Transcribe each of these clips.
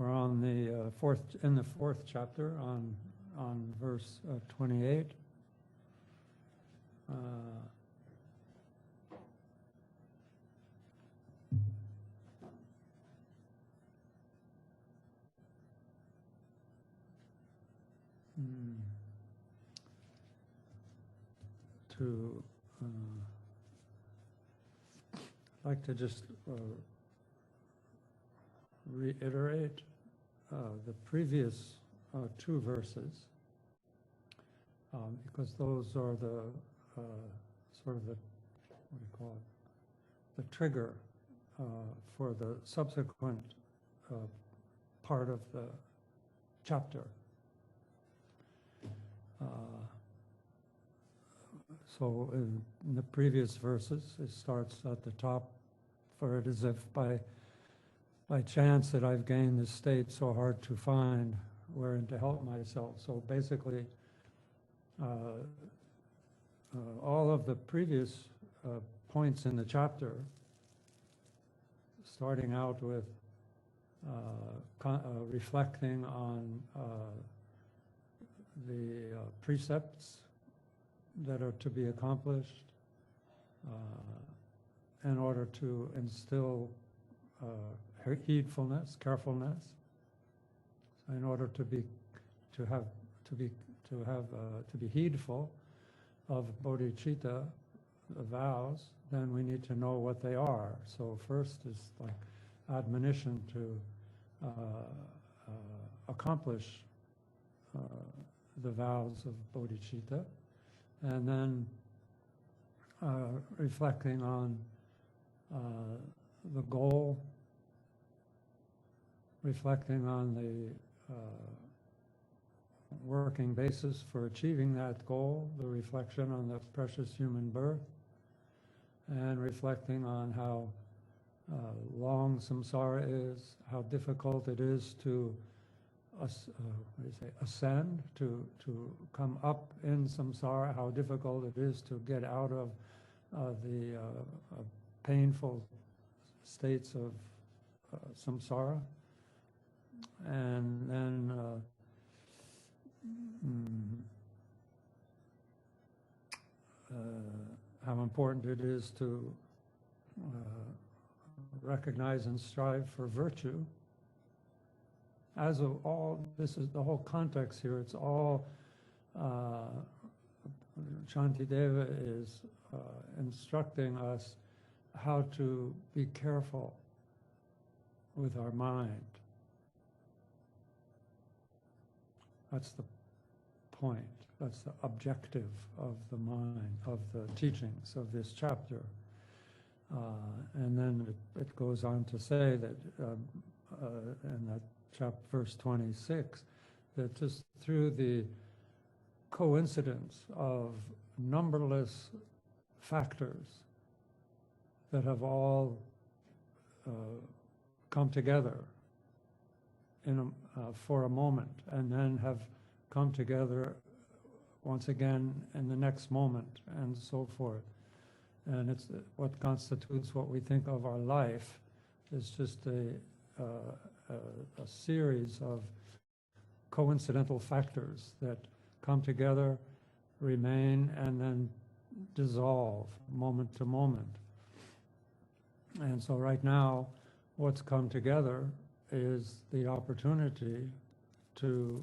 We're on the fourth chapter on verse 28. I'd like to just reiterate the previous two verses, because those are the sort of the, what do you call it, the trigger for the subsequent part of the chapter. So in the previous verses, it starts at the top, for it is if by chance that I've gained this state so hard to find wherein to help myself. So basically, all of the previous points in the chapter, starting out with reflecting on the precepts that are to be accomplished in order to instill heedfulness, carefulness, in order to be heedful of bodhicitta, the vows. Then we need to know what they are. So first is like admonition to accomplish the vows of bodhicitta, and then reflecting on the goal, reflecting on the working basis for achieving that goal, the reflection on the precious human birth, and reflecting on how long samsara is, how difficult it is to ascend, to come up in samsara, how difficult it is to get out of the painful states of samsara, and then how important it is to recognize and strive for virtue. As of all, this is the whole context here. It's all Shantideva is instructing us how to be careful with our mind. That's the point. That's the objective of the mind, of the teachings of this chapter. And then it goes on to say that in that verse 26, that just through the coincidence of numberless factors that have all come together for a moment, and then have come together once again in the next moment, and so forth. And it's what constitutes what we think of our life is just a series of coincidental factors that come together, remain, and then dissolve moment to moment. And so right now, what's come together is the opportunity to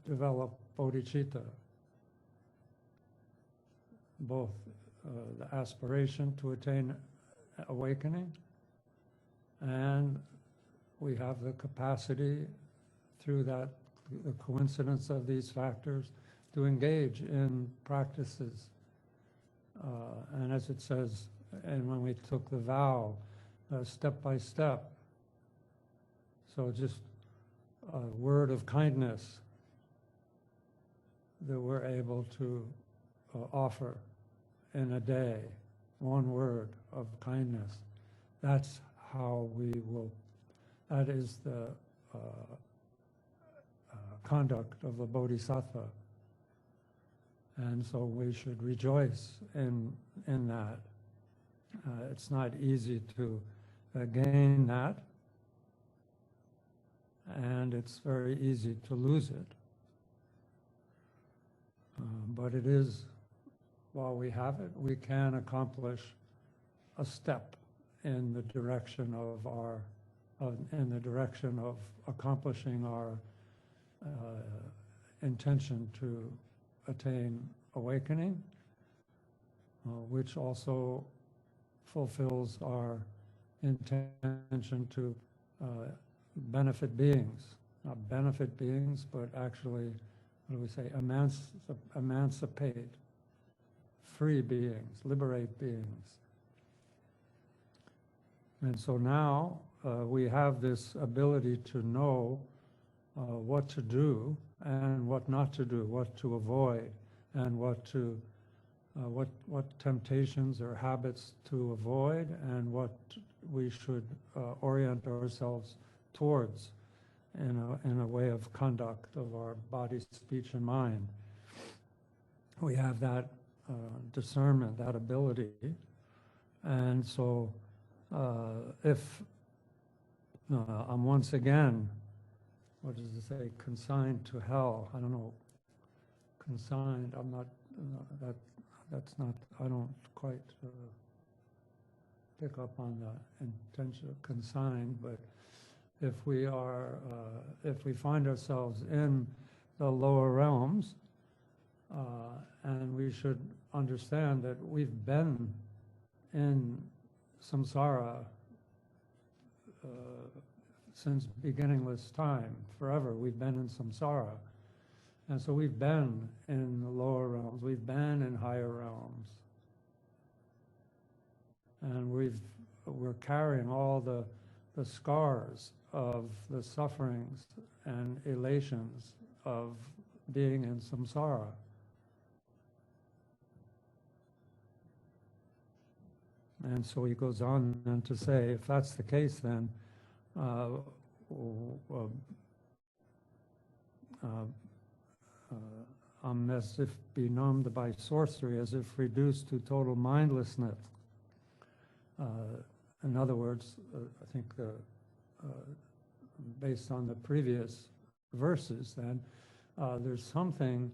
develop bodhicitta, both the aspiration to attain awakening, and we have the capacity through that, the coincidence of these factors, to engage in practices. And as it says, and when we took the vow, step by step, so just a word of kindness that we're able to offer in a day, one word of kindness. That's how we will, that is the conduct of a bodhisattva. And so we should rejoice in that. It's not easy to gain that. and it's very easy to lose it. But it is, while we have it, we can accomplish a step in the direction of accomplishing our intention to attain awakening, which also fulfills our intention to benefit beings. Not benefit beings, but actually, what do we say, emancipate, free beings, liberate beings. And so now we have this ability to know what to do and what not to do, what to avoid, and what temptations or habits to avoid, and what we should orient ourselves towards in a way of conduct of our body, speech, and mind. We have that discernment, that ability, and so if I'm once again, what does it say, consigned to hell? I don't know, consigned, I'm not, that's not, I don't quite pick up on the intention of consigned, but if we are, if we find ourselves in the lower realms, and we should understand that we've been in samsara since beginningless time, forever. We've been in samsara. And so we've been in the lower realms, we've been in higher realms. And we're carrying all the scars of the sufferings and elations of being in samsara. And so he goes on then to say, if that's the case, then I'm as if benumbed by sorcery, as if reduced to total mindlessness. In other words, I think based on the previous verses, then there's something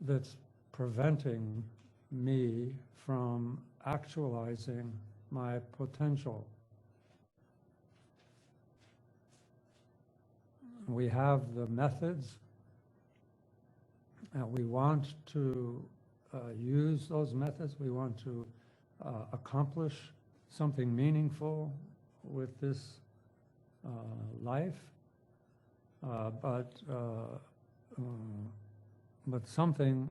that's preventing me from actualizing my potential. We have the methods, and we want to use those methods. We want to accomplish something meaningful with this life, but something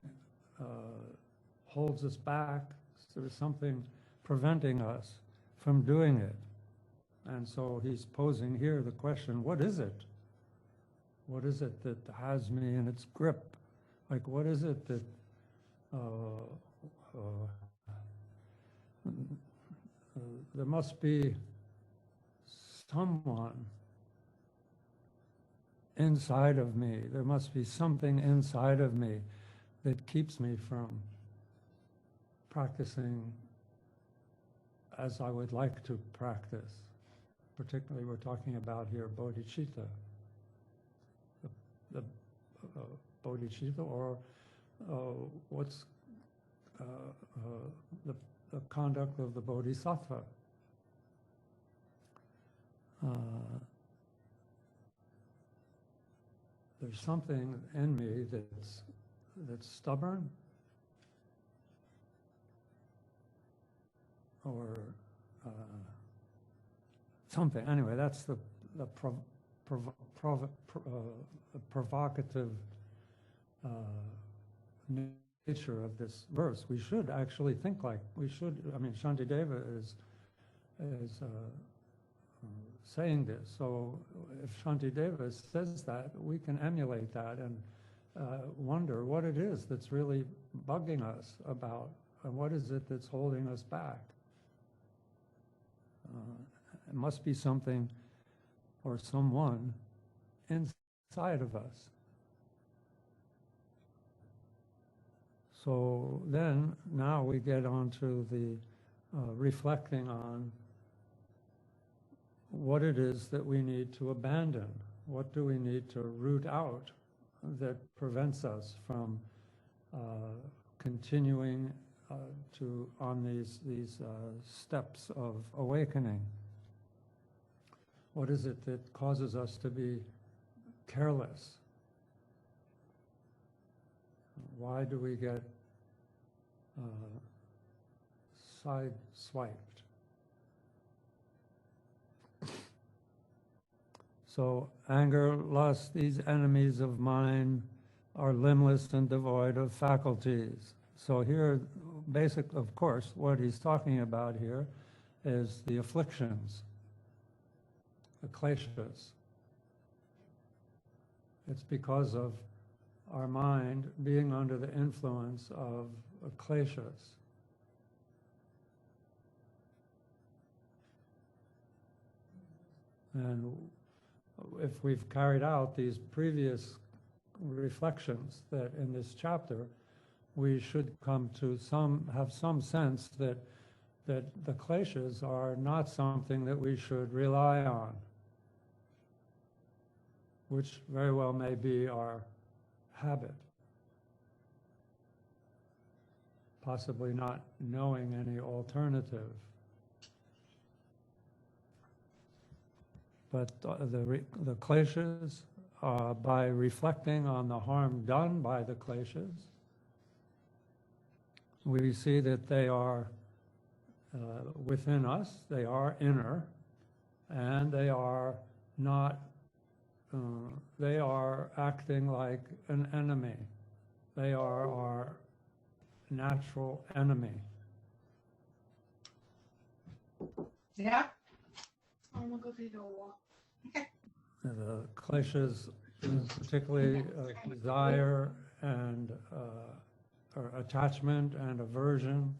holds us back. So there's something preventing us from doing it. And so he's posing here the question, what is it? What is it that has me in its grip? Like, what is it that there must be someone inside of me. There must be something inside of me that keeps me from practicing as I would like to practice. Particularly, we're talking about here bodhicitta, the bodhicitta, or what's the conduct of the bodhisattva. There's something in me that's stubborn, or something. Anyway, that's the provocative nature of this verse. We should actually think like, we should, I mean, Shantideva is saying this. So if Shantideva says that, we can emulate that and wonder what it is that's really bugging us about, and what is it that's holding us back. It must be something or someone inside of us. So then, now we get on to the reflecting on what it is that we need to abandon, What do we need to root out that prevents us from continuing on these steps of awakening? What is it that causes us to be careless? Why do we get side-swiped? So anger, lust, these enemies of mind are limbless and devoid of faculties. So here, of course, what he's talking about here is the afflictions, the kleshas. It's because of our mind being under the influence of kleshas. And if we've carried out these previous reflections that in this chapter, we should come to have some sense that the kleshas are not something that we should rely on, which very well may be our habit, possibly not knowing any alternative. But the kleshas, by reflecting on the harm done by the kleshas, we see that they are within us, they are inner, and they are not, they are acting like an enemy. They are our natural enemy. Yeah? I'm gonna go take a walk. The kleshas, particularly desire and or attachment and aversion,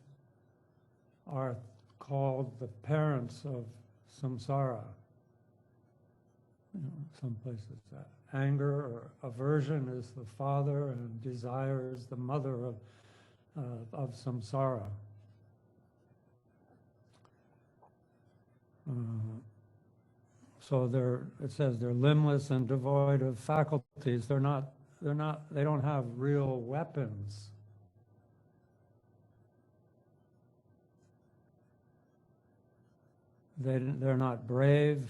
are called the parents of samsara. Some places that anger or aversion is the father, and desire is the mother of samsara. So it says they're limbless and devoid of faculties. They don't have real weapons. They're not brave,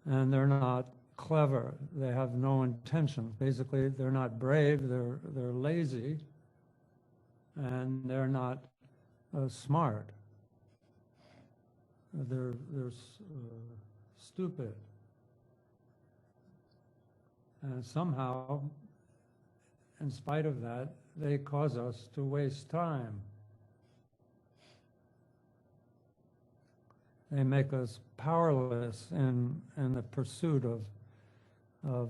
and they're not clever. They have no intention. Basically, they're not brave, they're lazy, and they're not smart. They're stupid. And somehow, in spite of that, they cause us to waste time. They make us powerless in the pursuit of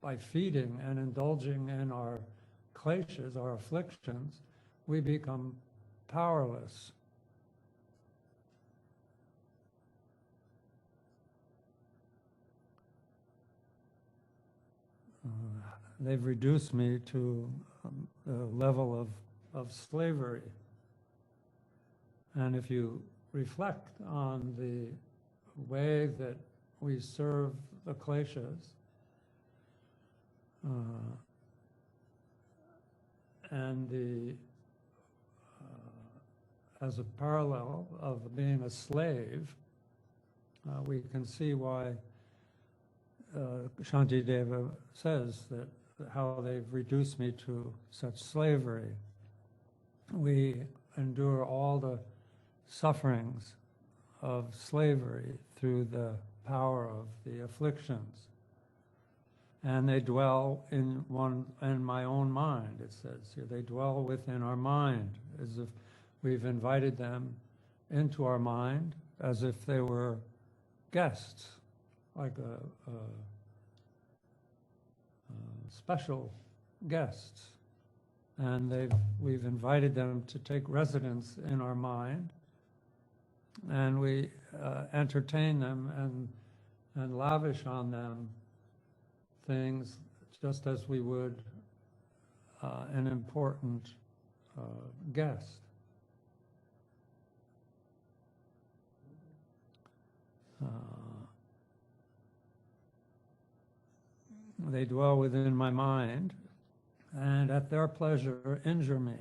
by feeding and indulging in our kleshas, our afflictions, we become powerless. They've reduced me to the level of slavery. And if you reflect on the way that we serve the kleshas, and as a parallel of being a slave, we can see why Shantideva says that how they've reduced me to such slavery. We endure all the sufferings of slavery through the power of the afflictions. And they dwell in my own mind, it says here. They dwell within our mind, as if we've invited them into our mind, as if they were guests, like special guests. And we've invited them to take residence in our mind, and we entertain them and lavish on them things just as we would an important guest. They dwell within my mind, and at their pleasure injure me.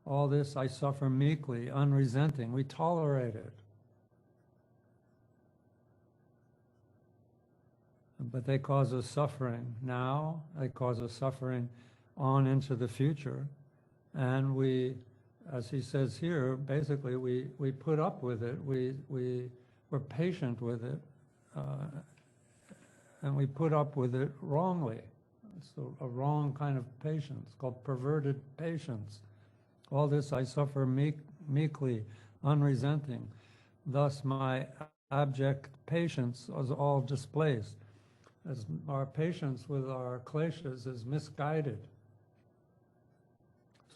All this I suffer meekly, unresenting. We tolerate it. But they cause us suffering now, they cause us suffering on into the future, and we, as he says here, basically we put up with it, we're patient with it, and we put up with it wrongly. It's a wrong kind of patience, called perverted patience. All this I suffer meekly, unresenting. Thus my abject patience is all displaced, as our patience with our kleshas is misguided.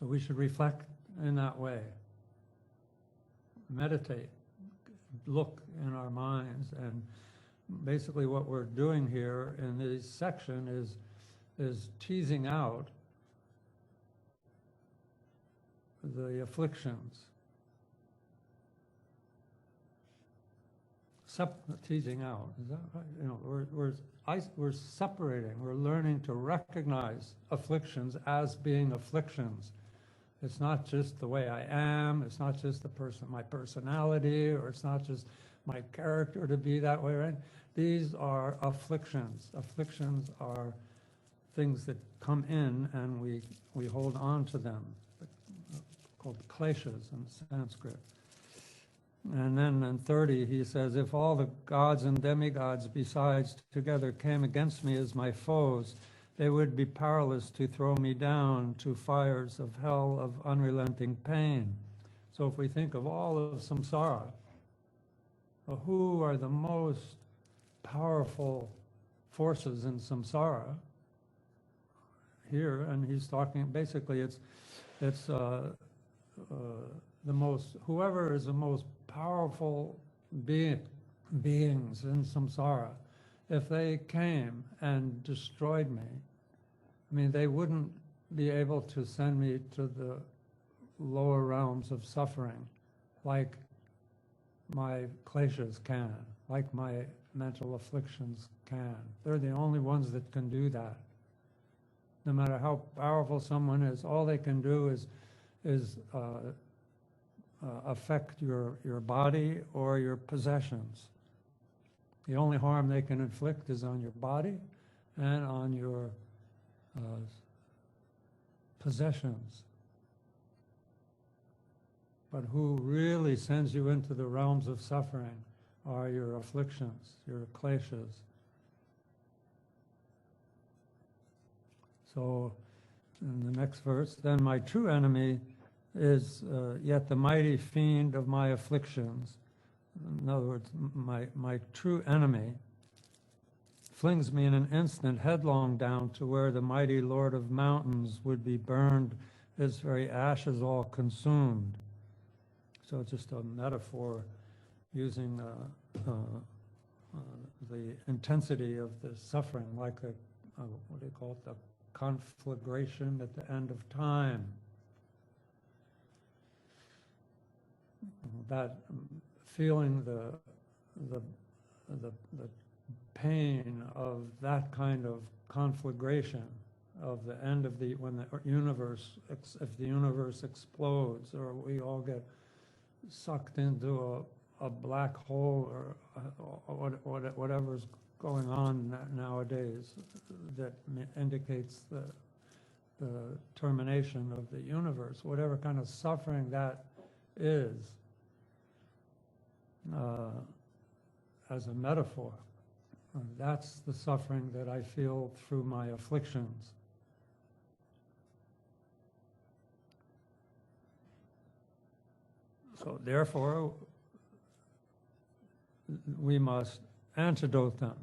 So we should reflect in that way. Meditate, look in our minds, and basically what we're doing here in this section is teasing out the afflictions. Teasing out, is that right? You know, we're separating, we're learning to recognize afflictions as being afflictions. It's not just the way I am, it's not just my personality, or it's not just my character to be that way, right? These are afflictions. Afflictions are things that come in and we hold on to them, called kleshas in Sanskrit. And then in 30 he says, if all the gods and demigods besides together came against me as my foes, they would be powerless to throw me down to fires of hell of unrelenting pain. So if we think of all of samsara, who are the most powerful forces in samsara? Here, and he's talking, basically it's the most, whoever is the most powerful beings in samsara, if they came and destroyed me, I mean, they wouldn't be able to send me to the lower realms of suffering like my kleshas can, like my mental afflictions can. They're the only ones that can do that. No matter how powerful someone is, all they can do is affect your body or your possessions. The only harm they can inflict is on your body and on your possessions. But who really sends you into the realms of suffering are your afflictions, your kleshas. So in the next verse, then my true enemy is yet the mighty fiend of my afflictions. In other words, my true enemy flings me in an instant headlong down to where the mighty Lord of mountains would be burned, his very ashes all consumed. So it's just a metaphor using the intensity of the suffering, like what do you call it, the conflagration at the end of time. That feeling the pain of that kind of conflagration of the end of when the universe, if the universe explodes, or we all get sucked into a black hole, or whatever's going on nowadays that indicates the termination of the universe, whatever kind of suffering that is, as a metaphor. That's the suffering that I feel through my afflictions. So therefore, we must antidote them.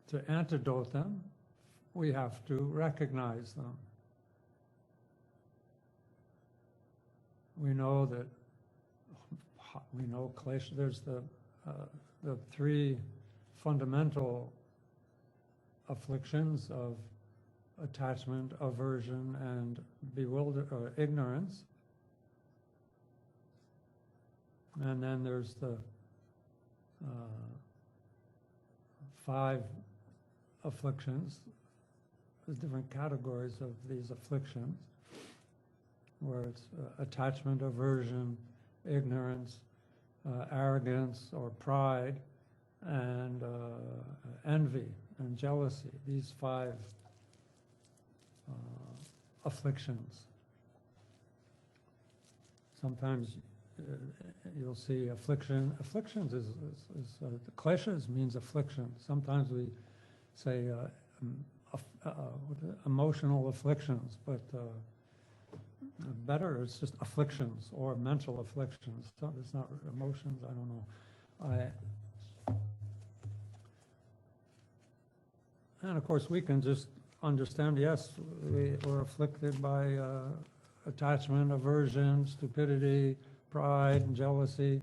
To antidote them, we have to recognize them. We know that, klesha, there's the three fundamental afflictions of attachment, aversion, and ignorance. And then there's the 5 afflictions, the different categories of these afflictions, where it's attachment, aversion, ignorance, arrogance or pride, and envy and jealousy. These 5 afflictions. Sometimes you'll see affliction. Afflictions is kleshas means affliction. Sometimes we say emotional afflictions, but better it's just afflictions or mental afflictions. It's not emotions. I don't know. And of course, we can just understand. Yes, we're afflicted by attachment, aversion, stupidity, pride, and jealousy,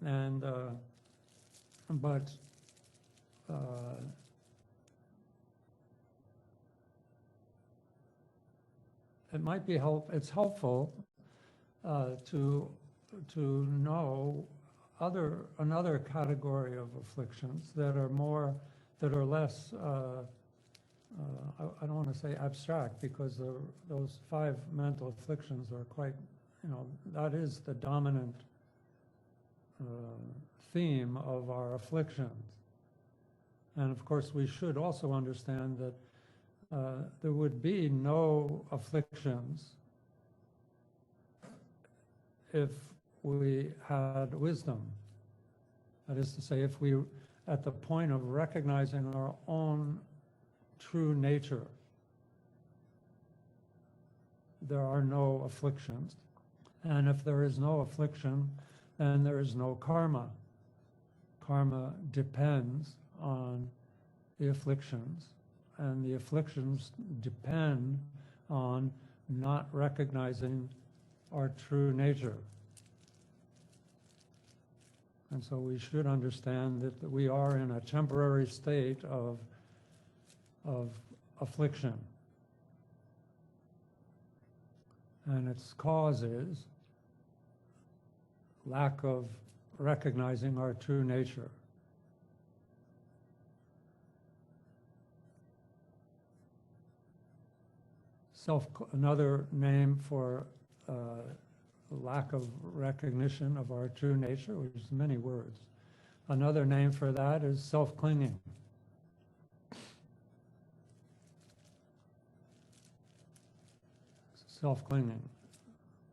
and but it might be it's helpful to know another category of afflictions that are less. I don't want to say abstract, because those 5 mental afflictions are quite, that is the dominant theme of our afflictions. And of course, we should also understand that there would be no afflictions if we had wisdom. That is to say, if we, at the point of recognizing our own true nature, there are no afflictions. And if there is no affliction, then there is no karma. Karma depends on the afflictions, and the afflictions depend on not recognizing our true nature. And so we should understand that we are in a temporary state of affliction. And its cause is lack of recognizing our true nature. Another name for lack of recognition of our true nature, which is many words. Another name for that is self-clinging. Self-clinging.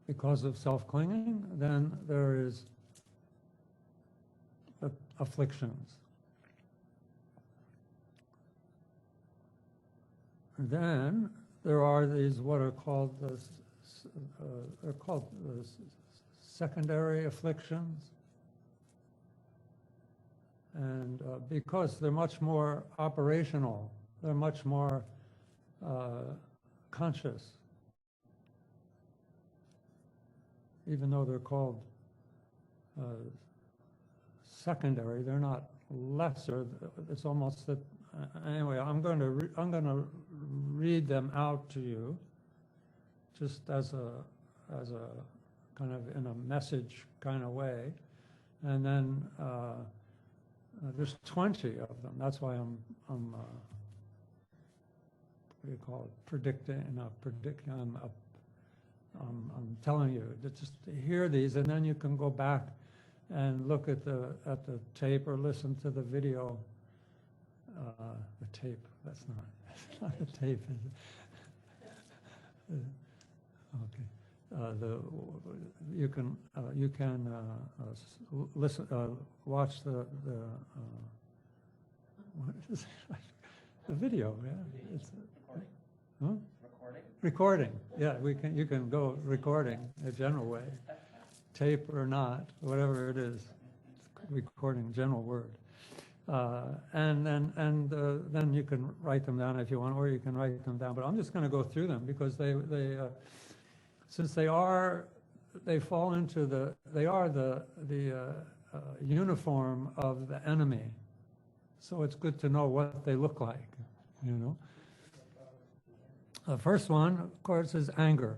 Because of self-clinging, then there is afflictions. Then there are these what are called secondary afflictions, and because they're much more operational, they're much more conscious. Even though they're called secondary, they're not lesser. It's almost that. Anyway, I'm going to read them out to you, just as a kind of in a message kind of way, and then there's 20 of them. That's why I'm what do you call it? Predicting. I'm telling you to just hear these, and then you can go back and look at the tape or listen to the video. The tape. That's not a tape, is it? Okay. You can listen, watch the what is it? The video. Yeah. It's recording. Huh? Recording. Yeah, you can go recording a general way, tape or not, whatever it is. Recording, general word. And then you can write them down if you want, or you can write them down. But I'm just going to go through them because since they fall into the uniform of the enemy. So it's good to know what they look like, The first one, of course, is anger.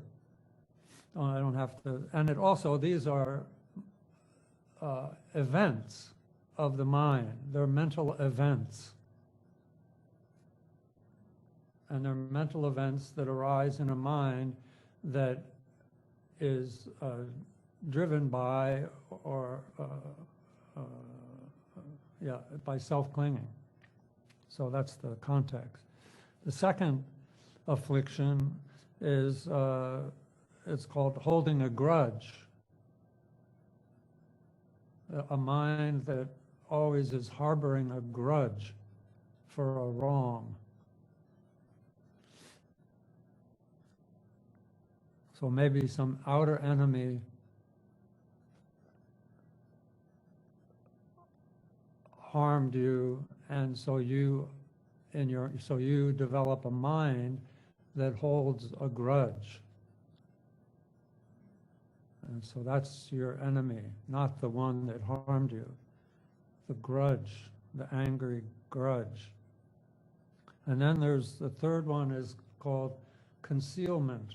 Oh, I don't have to, and these are events of the mind. They're mental events. And they're mental events that arise in a mind that is driven by or by self-clinging. So that's the context. The second affliction is it's called holding a grudge. A mind that always is harboring a grudge for a wrong. So maybe some outer enemy harmed you, and so you develop a mind that holds a grudge. And so that's your enemy, not the one that harmed you. The grudge, the angry grudge. And then there's the third one is called concealment.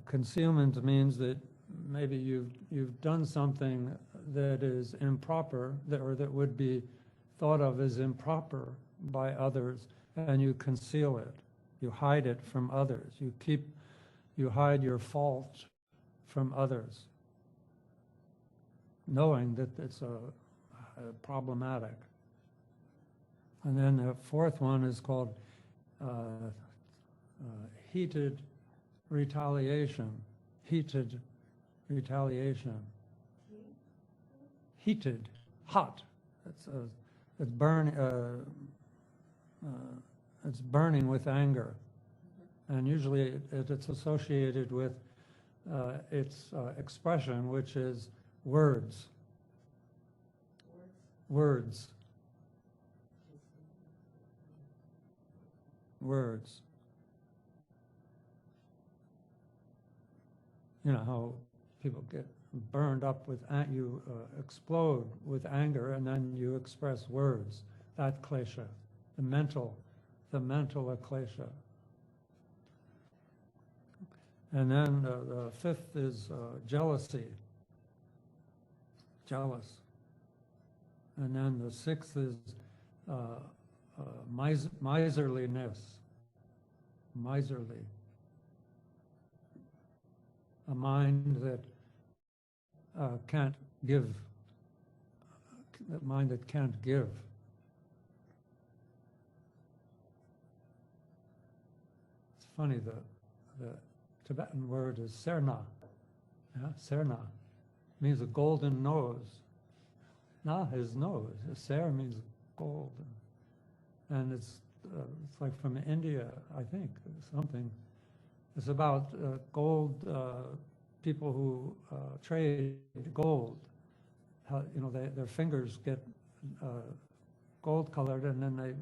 Concealment means that maybe you've done something that is improper, or that would be thought of as improper by others, and you conceal it. You hide it from others. You hide your fault from others, knowing that it's problematic. And then the fourth one is called heated retaliation. Heated retaliation. Heated, hot. It's burning with anger, and usually it's associated with its expression, which is words. Words. Words. You know how people get burned up with, you explode with anger, and then you express words. That klesha, the mental klesha. And then the fifth is jealousy, jealous. And then the sixth is miserliness, miserly. A mind that can't give, a mind that can't give. It's funny, the Tibetan word is serna. Yeah? Serna means a golden nose. Na is nose. Ser means gold. And it's like from India, I think, something. It's about gold, people who trade gold. How, their fingers get gold colored, and then they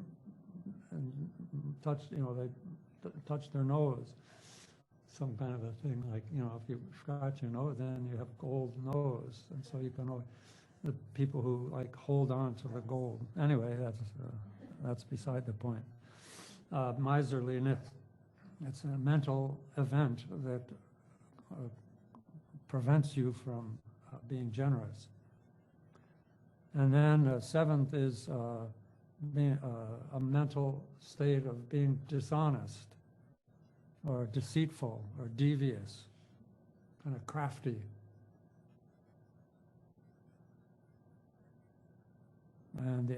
touch, they touch their nose. Some kind of a thing like, if you scratch your nose, then you have gold nose, and so you can. The people who like hold on to the gold. Anyway, that's beside the point. Miserliness. It's a mental event that prevents you from being generous. And then seventh is being, a mental state of being dishonest or deceitful or devious, kind of crafty. And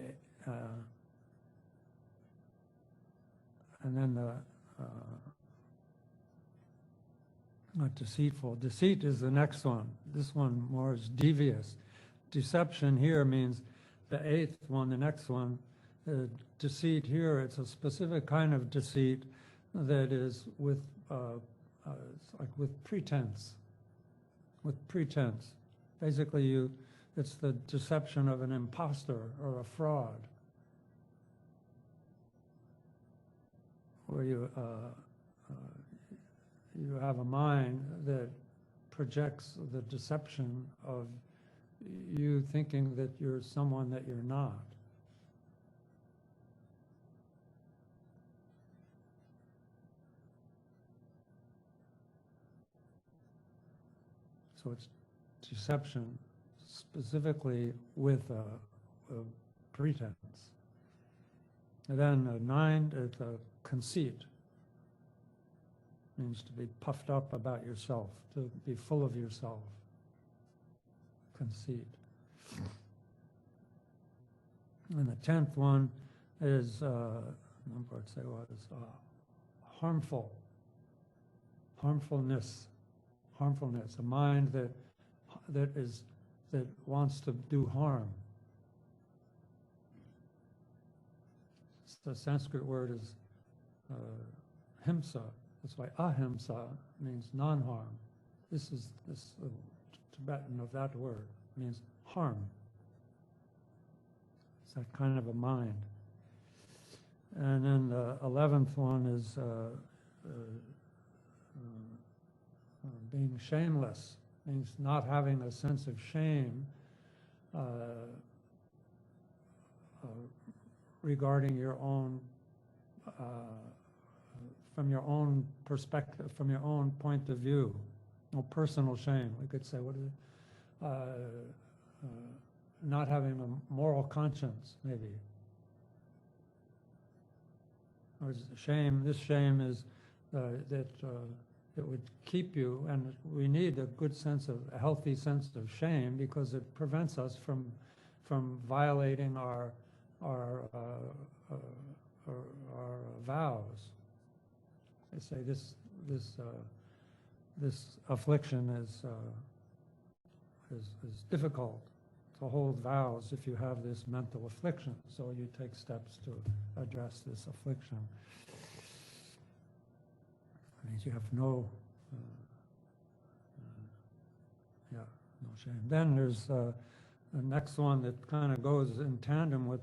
then the not deceitful. Deceit is the next one. This one more is devious. Deception here means the eighth one, the next one. Deceit here, it's a specific kind of deceit that is with, it's like with pretense. With pretense. Basically, it's the deception of an imposter or a fraud, where you have a mind that projects the deception of you thinking that you're someone that you're not. So it's deception specifically with a pretense. And then 9 is conceit. Means to be puffed up about yourself, to be full of yourself. Conceit. And the 10th one is, let's say what is harmfulness, a mind that wants to do harm. The Sanskrit word is himsa. That's why ahimsa means non-harm. This Tibetan of that word means harm. It's that kind of a mind. And then the 11th one is being shameless, means not having a sense of shame regarding your own, from your own perspective, from your own point of view. No personal shame. We could say, what is it? Not having a moral conscience, maybe. Or shame, this shame is that it would keep you, and we need a good sense of, a healthy sense of shame, because it prevents us from violating our vows. They say this affliction is difficult to hold vows if you have this mental affliction. So you take steps to address this affliction. It means you have no shame. Then there's the next one that kind of goes in tandem with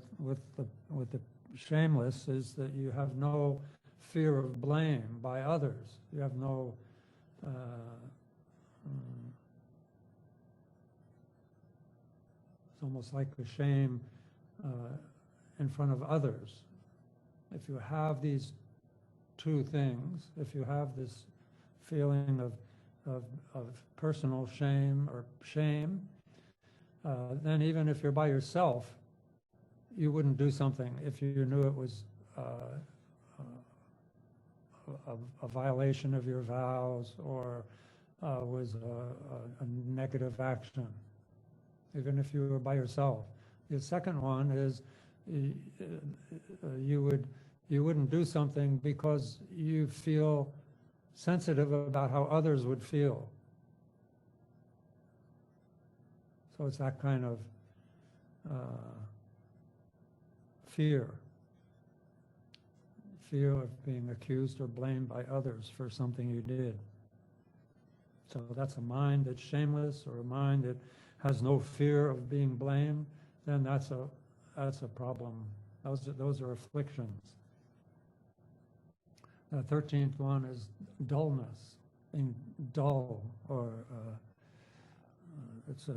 the shameless, is that you have no fear of blame by others. You have no it's almost like a shame in front of others. If you have these two things, if you have this feeling of personal shame or shame, then even if you're by yourself, you wouldn't do something if you knew it was a violation of your vows or was a negative action, even if you were by yourself. The second one is you wouldn't do something because you feel sensitive about how others would feel. So it's that kind of fear of being accused or blamed by others for something you did. So that's a mind that's shameless, or a mind that has no fear of being blamed. Then that's a problem. Those are afflictions. The 13th one is dullness, being dull, or it's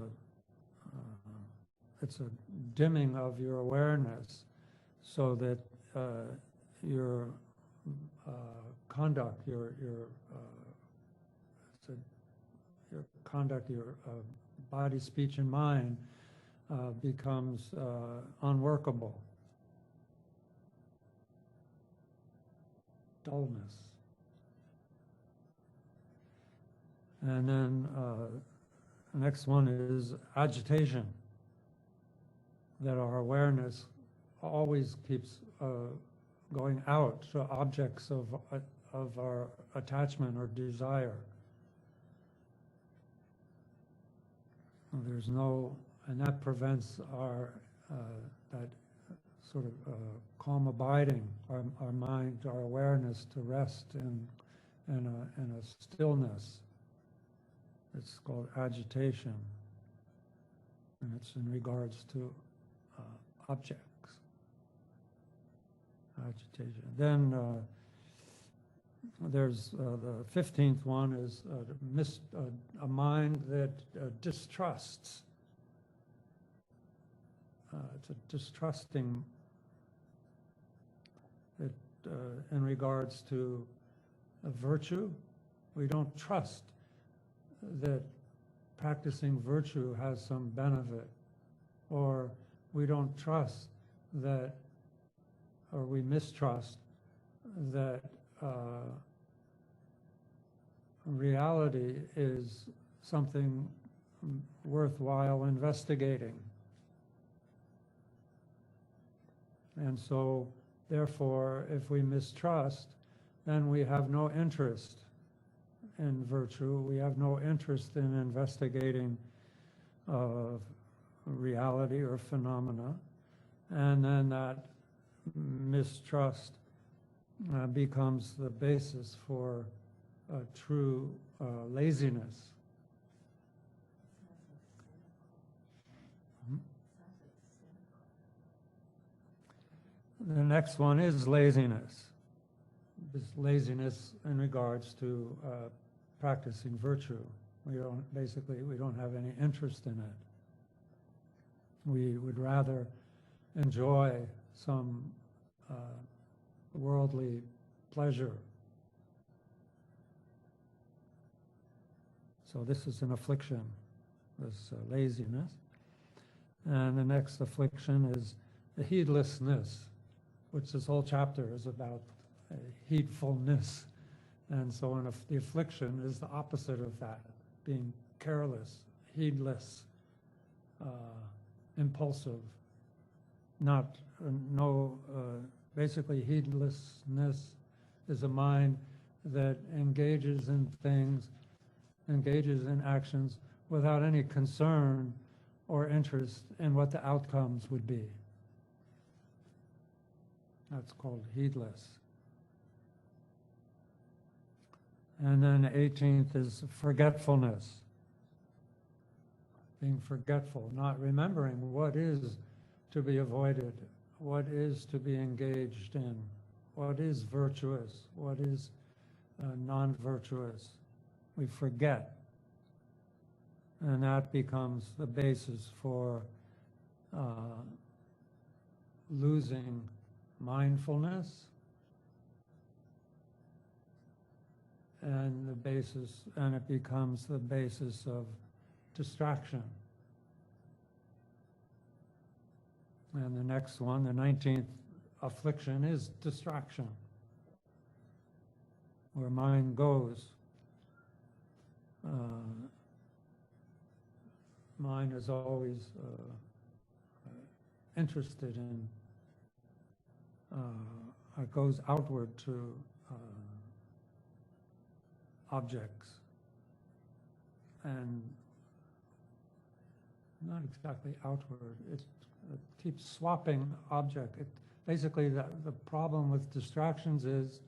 a dimming of your awareness, so that your conduct, your conduct, your body, speech, and mind becomes unworkable. Dullness. And then the next one is agitation, that our awareness always keeps going out to objects of our attachment or desire. There's no, and that prevents our that sort of calm abiding, our mind, our awareness to rest in a stillness. It's called agitation, and it's in regards to objects. Agitation. Then there's the 15th one is a mind that distrusts. It's a distrusting that in regards to a virtue. We don't trust that practicing virtue has some benefit, or we don't trust that, or we mistrust that reality is something worthwhile investigating. And so, therefore, if we mistrust, then we have no interest in virtue. We have no interest in investigating reality or phenomena. And then that mistrust becomes the basis for true laziness. The next one is laziness. This laziness in regards to practicing virtue. We don't have any interest in it. We would rather enjoy some worldly pleasure. So this is an affliction, this laziness. And the next affliction is the heedlessness, which this whole chapter is about heedfulness. And so the affliction is the opposite of that, being careless, heedless, impulsive, basically heedlessness is a mind that engages in things, engages in actions without any concern or interest in what the outcomes would be. That's called heedless. And then the 18th is forgetfulness. Being forgetful, not remembering what is to be avoided, what is to be engaged in, what is virtuous, what is non-virtuous. We forget. And that becomes the basis for losing mindfulness, and it becomes the basis of distraction. And the next one, the 19th affliction, is distraction, where mind goes. Mind is always interested in, it goes outward to objects, and not exactly outward. It keeps swapping object. Basically, the problem with distractions is,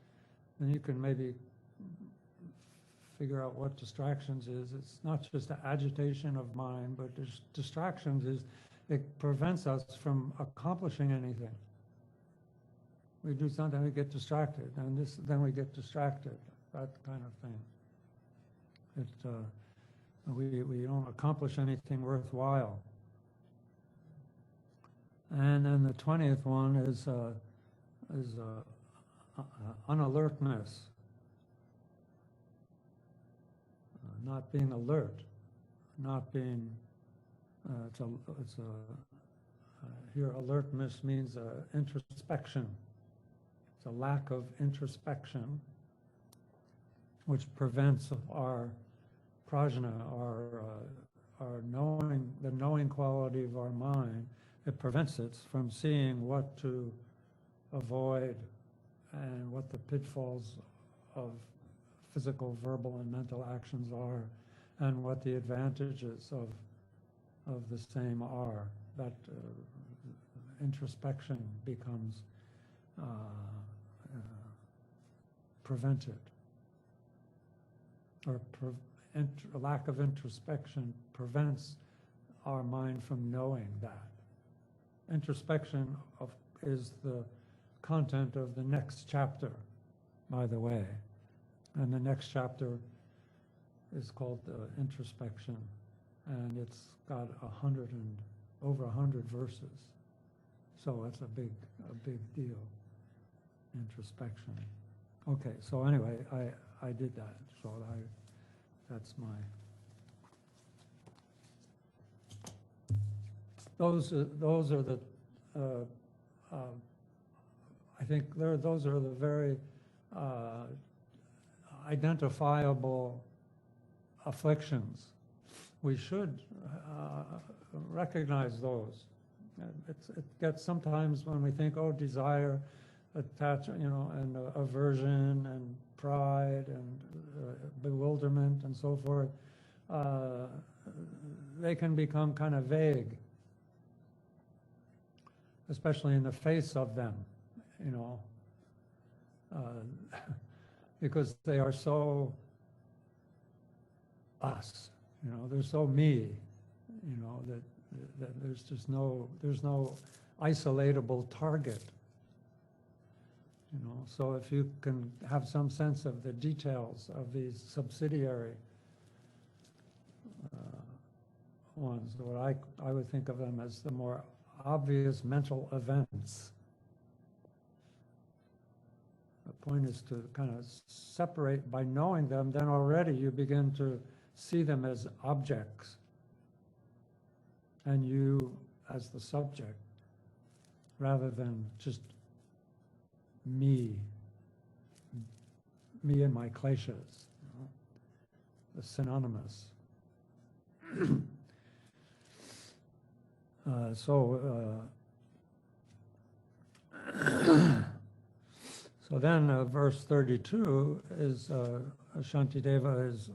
and you can maybe figure out what distractions is. It's not just the agitation of mind, but distractions is it prevents us from accomplishing anything. We do something, we get distracted, and then we get distracted. That kind of thing. We don't accomplish anything worthwhile. And then the 20th one is unalertness, not being alert, not being. Here alertness means introspection. It's a lack of introspection, which prevents our prajna, our knowing, the knowing quality of our mind. It prevents it from seeing what to avoid and what the pitfalls of physical, verbal, and mental actions are, and what the advantages of the same are. That introspection becomes prevented, or a lack of introspection prevents our mind from knowing that. Introspection is the content of the next chapter, by the way. And the next chapter is called Introspection, and it's got over 100 verses. So it's a big deal, introspection. Okay, so anyway, I did that. So that's my those are the, I think those are the very identifiable afflictions. We should recognize those. It gets sometimes when we think, oh, desire, attachment, and aversion and pride and bewilderment and so forth, they can become kind of vague, especially in the face of them, because they are so us, they're so me, that there's no isolatable target. So if you can have some sense of the details of these subsidiary ones, what I would think of them as the more obvious mental events. The point is to kind of separate. By knowing them, then already you begin to see them as objects, and you as the subject, rather than just me and my kleshas, the synonymous. So then verse 32 is Shantideva is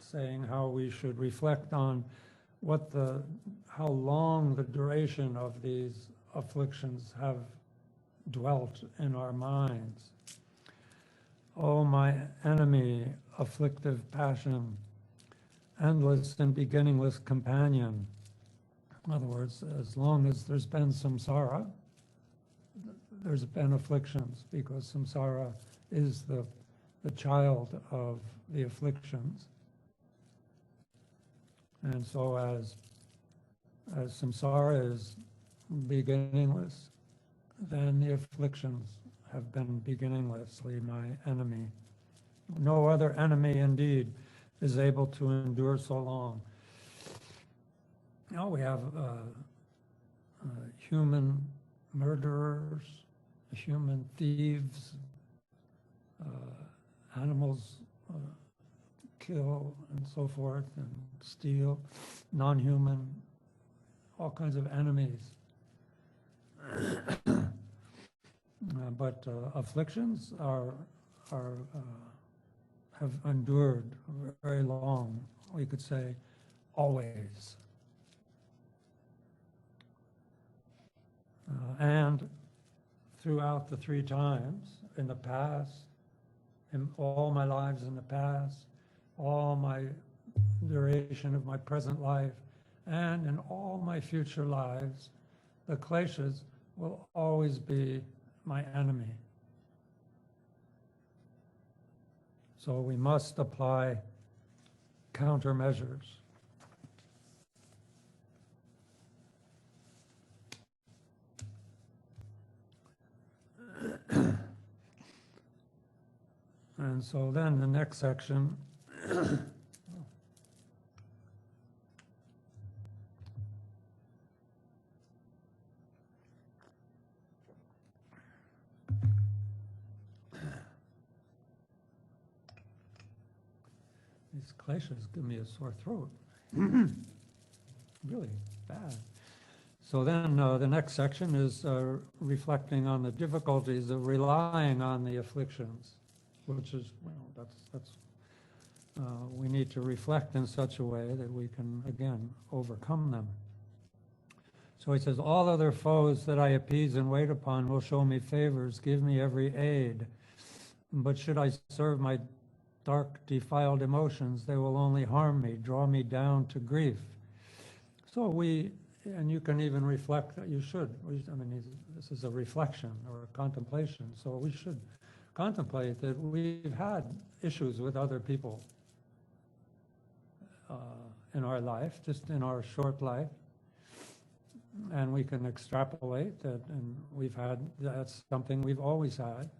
saying how we should reflect on how long the duration of these afflictions have dwelt in our minds. O my enemy, afflictive passion, endless and beginningless companion. In other words, as long as there's been samsara, there's been afflictions, because samsara is the child of the afflictions. And so as samsara is beginningless, then the afflictions have been beginninglessly my enemy. No other enemy indeed is able to endure so long. Now we have human murderers, human thieves, animals kill and so forth, and steal, non-human, all kinds of enemies. But afflictions have endured very long, we could say always. And throughout the three times, in the past, in all my lives in the past, all my duration of my present life, and in all my future lives, the kleshas will always be my enemy. So we must apply countermeasures. And so then the next section these kleshas give me a sore throat. Really bad. So then the next section is reflecting on the difficulties of relying on the afflictions, which is, we need to reflect in such a way that we can, again, overcome them. So he says, all other foes that I appease and wait upon will show me favors, give me every aid. But should I serve my dark, defiled emotions, they will only harm me, draw me down to grief. So and you can even reflect that you should. This is a reflection or a contemplation. So we should contemplate that we've had issues with other people in our life, just in our short life. And we can extrapolate that, and that's something we've always had.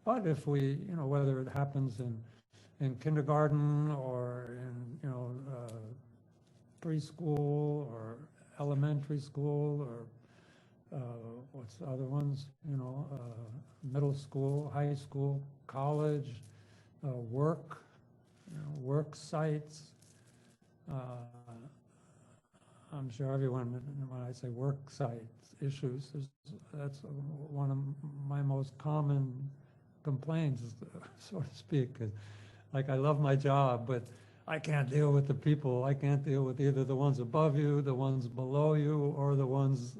But if we, whether it happens in kindergarten or in, preschool or elementary school or what's the other ones, middle school, high school, college, work, work sites. I'm sure everyone, when I say work sites issues, that's one of my most common complaints, so to speak. Like, I love my job, but I can't deal with the people. I can't deal with either the ones above you, the ones below you, or the ones,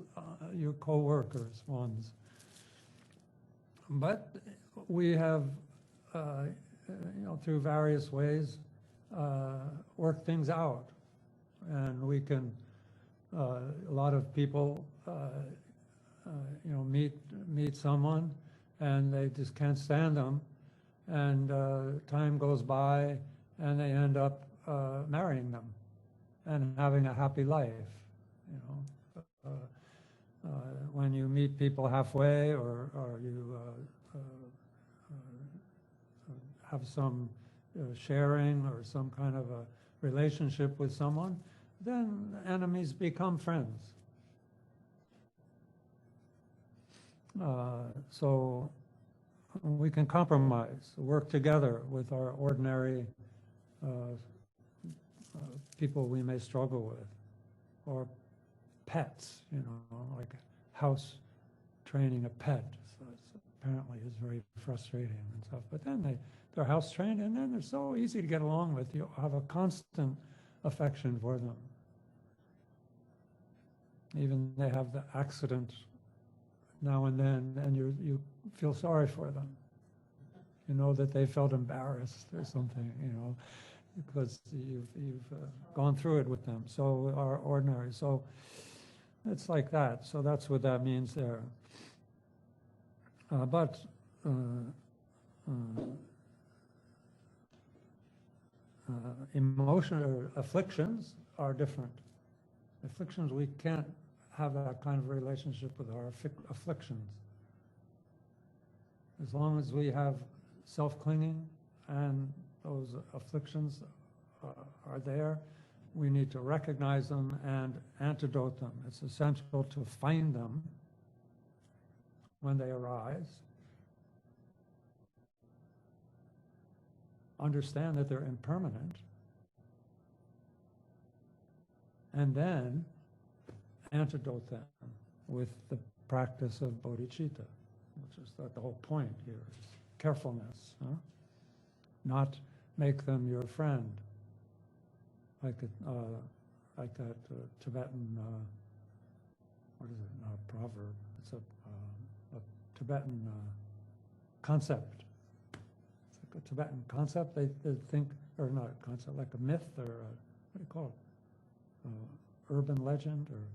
your co-workers ones. But we have, through various ways, worked things out. And we can, a lot of people, meet someone and they just can't stand them. And time goes by and they end up marrying them and having a happy life. When you meet people halfway or you have some sharing or some kind of a relationship with someone, then enemies become friends. So we can compromise, work together with our ordinary people we may struggle with, or pets, like house training a pet. So apparently is very frustrating and stuff. But then they're house trained, and then they're so easy to get along with. You have a constant affection for them. Even they have the accident now and then, and you feel sorry for them. You know that they felt embarrassed or something, because you've gone through it with them. So are ordinary. So it's like that. So that's what that means there. But emotional afflictions are different. Afflictions, we can't have that kind of relationship with our afflictions. As long as we have self-clinging and those afflictions are there, we need to recognize them and antidote them. It's essential to find them when they arise, understand that they're impermanent, and then antidote them with the practice of bodhicitta, which is the whole point here, is carefulness, not make them your friend, like that Tibetan, what is it, not a proverb, it's a Tibetan concept. It's like a Tibetan concept, they think, or not a concept, like a myth, or what do you call it, urban legend or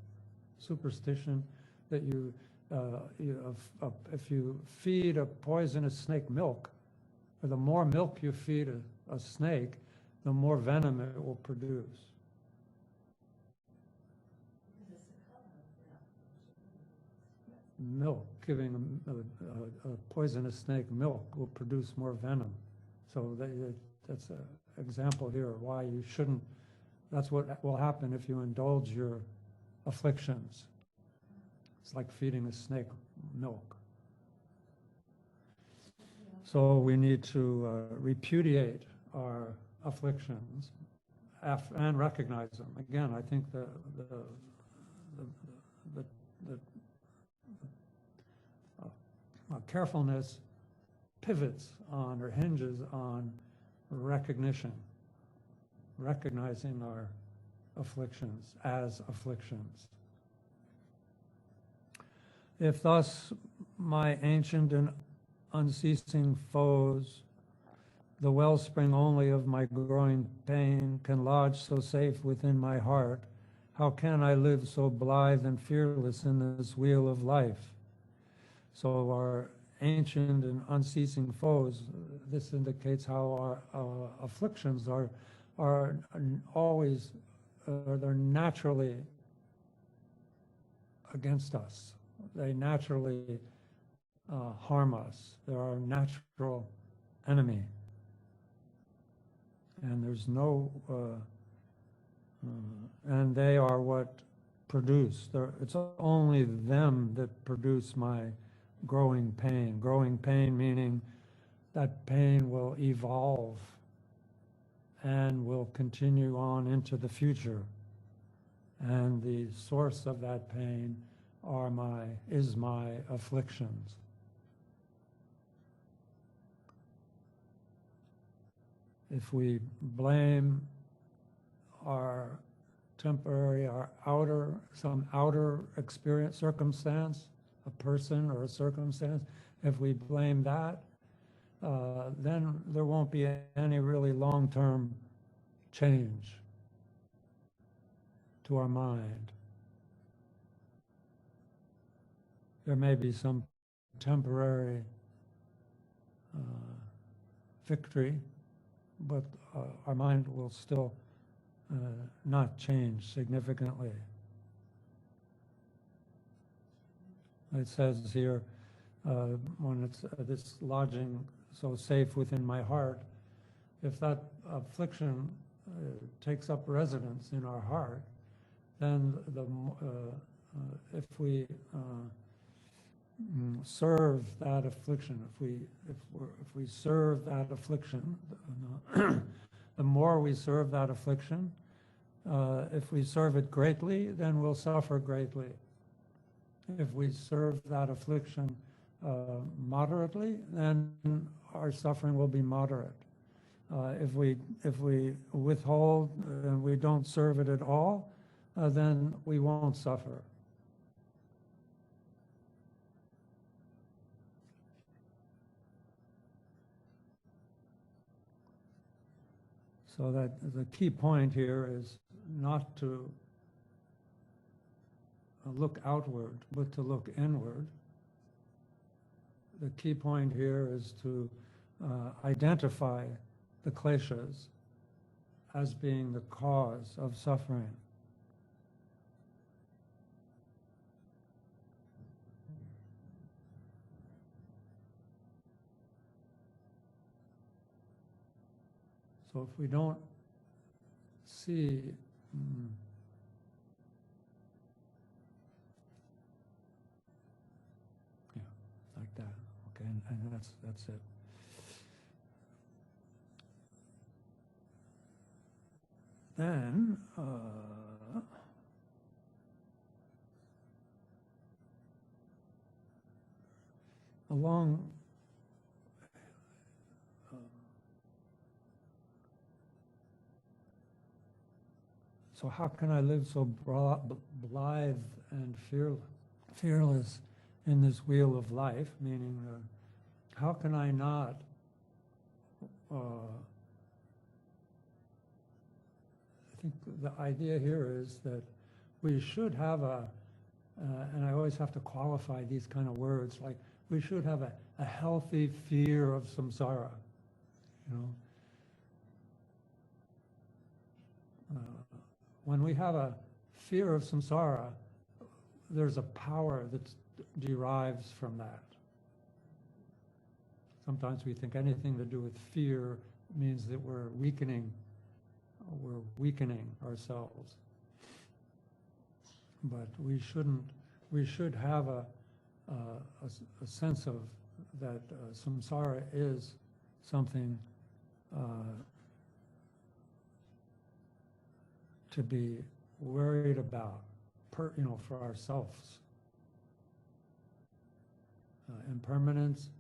superstition, that if you feed a poisonous snake milk, or the more milk you feed a snake, the more venom it will produce. Milk, giving a poisonous snake milk will produce more venom. So that's an example here of why you shouldn't. That's what will happen if you indulge your afflictions. It's like feeding a snake milk. So we need to repudiate our afflictions and recognize them. Again, I think the carefulness pivots on or hinges on recognition, recognizing our afflictions as afflictions. If thus my ancient and unceasing foes, the wellspring only of my growing pain, can lodge so safe within my heart, how can I live so blithe and fearless in this wheel of life? So our ancient and unceasing foes, this indicates how our afflictions are always, they're naturally against us. They naturally harm us. They're our natural enemy. And there's no And they are what produce. It's only them that produce my growing pain. Growing pain meaning that pain will evolve and will continue on into the future. And the source of that pain is my afflictions. If we blame our temporary, some outer experience, circumstance, a person or a circumstance, if we blame that, then there won't be any really long-term change to our mind. There may be some temporary victory, but our mind will still not change significantly. It says here, when it's this lodging so safe within my heart, if that affliction takes up residence in our heart, then if we serve that affliction, if we serve that affliction, the more we serve that affliction, if we serve it greatly, then we'll suffer greatly. If we serve that affliction moderately, then our suffering will be moderate. If we withhold and we don't serve it at all, then we won't suffer. So that the key point here is not to look outward, but to look inward. The key point here is to identify the kleshas as being the cause of suffering. So if we don't see yeah, like that, okay, and that's it. Then along so how can I live so blithe and fearless in this wheel of life? Meaning, how can I not I think the idea here is that we should have and I always have to qualify these kind of words, like we should have a healthy fear of samsara, you know. When we have a fear of samsara, there's a power that derives from that. Sometimes we think anything to do with fear means that we're weakening ourselves. But we shouldn't. We should have a sense of that samsara is something to be worried about, for ourselves. Impermanence,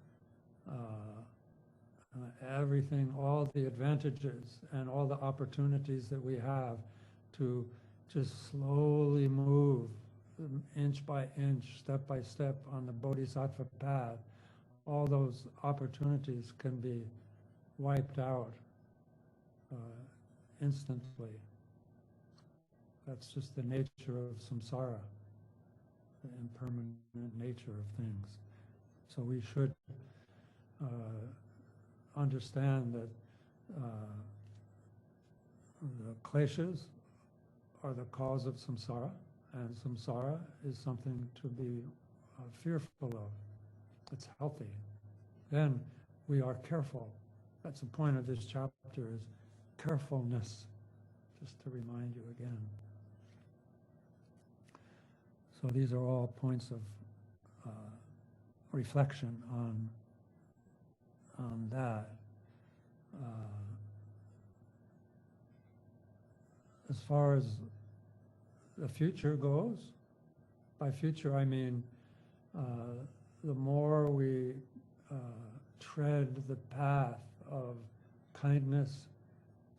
everything, all the advantages and all the opportunities that we have to just slowly move inch by inch, step by step on the Bodhisattva path, all those opportunities can be wiped out instantly. That's just the nature of samsara, the impermanent nature of things. So we should understand that the kleshas are the cause of samsara, and samsara is something to be fearful of. It's healthy. Then we are careful. That's the point of this chapter, is carefulness. just to remind you again. So these are all points of reflection on that. As far as the future goes, by future I mean the more we tread the path of kindness,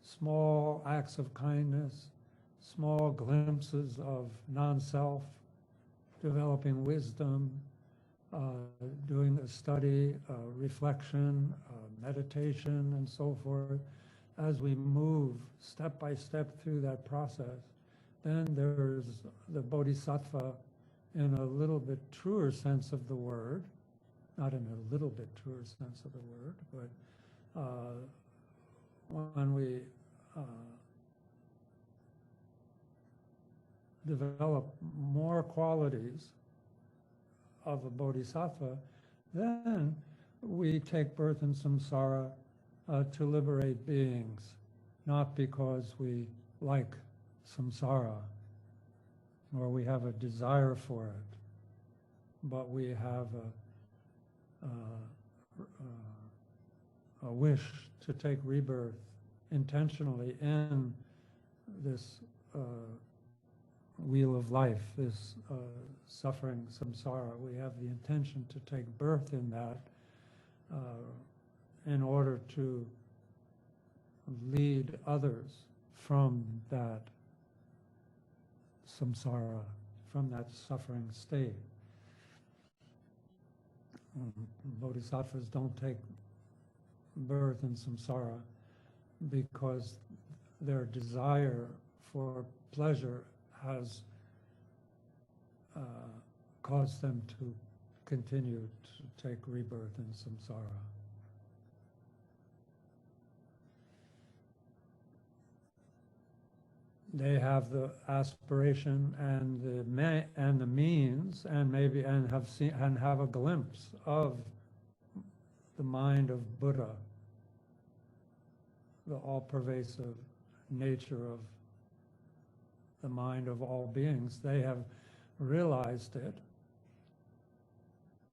small acts of kindness, small glimpses of non-self, developing wisdom, doing a study, reflection, meditation, and so forth, as we move step by step through that process, then there's the bodhisattva in a little bit truer sense of the word, not in a little bit truer sense of the word, but when we develop more qualities of a bodhisattva, then we take birth in samsara to liberate beings, not because we like samsara or we have a desire for it, but we have a wish to take rebirth intentionally in this wheel of life, this suffering samsara. We have the intention to take birth in that in order to lead others from that samsara, from that suffering state. Bodhisattvas don't take birth in samsara because their desire for pleasure has caused them to continue to take rebirth in samsara. They have the aspiration and the means, and have a glimpse of the mind of Buddha, the all-pervasive nature of the mind of all beings. They have realized it,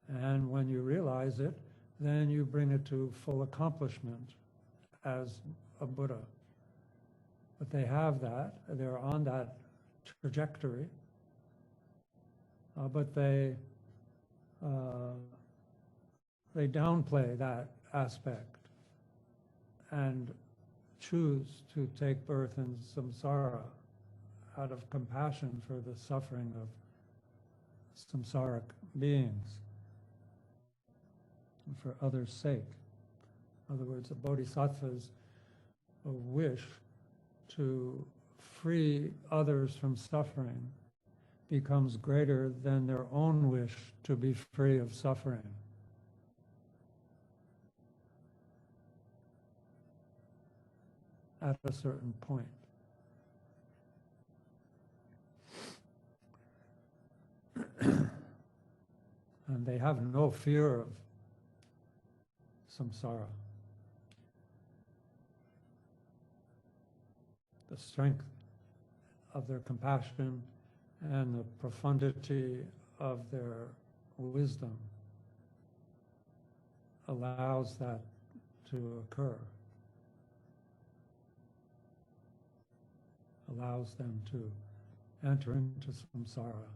and when you realize it, then you bring it to full accomplishment as a Buddha. But they have that, they're on that trajectory, but they downplay that aspect and choose to take birth in samsara out of compassion for the suffering of samsaric beings and for others' sake. In other words, a bodhisattva's wish to free others from suffering becomes greater than their own wish to be free of suffering. At a certain point. And they have no fear of samsara. The strength of their compassion and the profundity of their wisdom allows that to occur, allows them to enter into samsara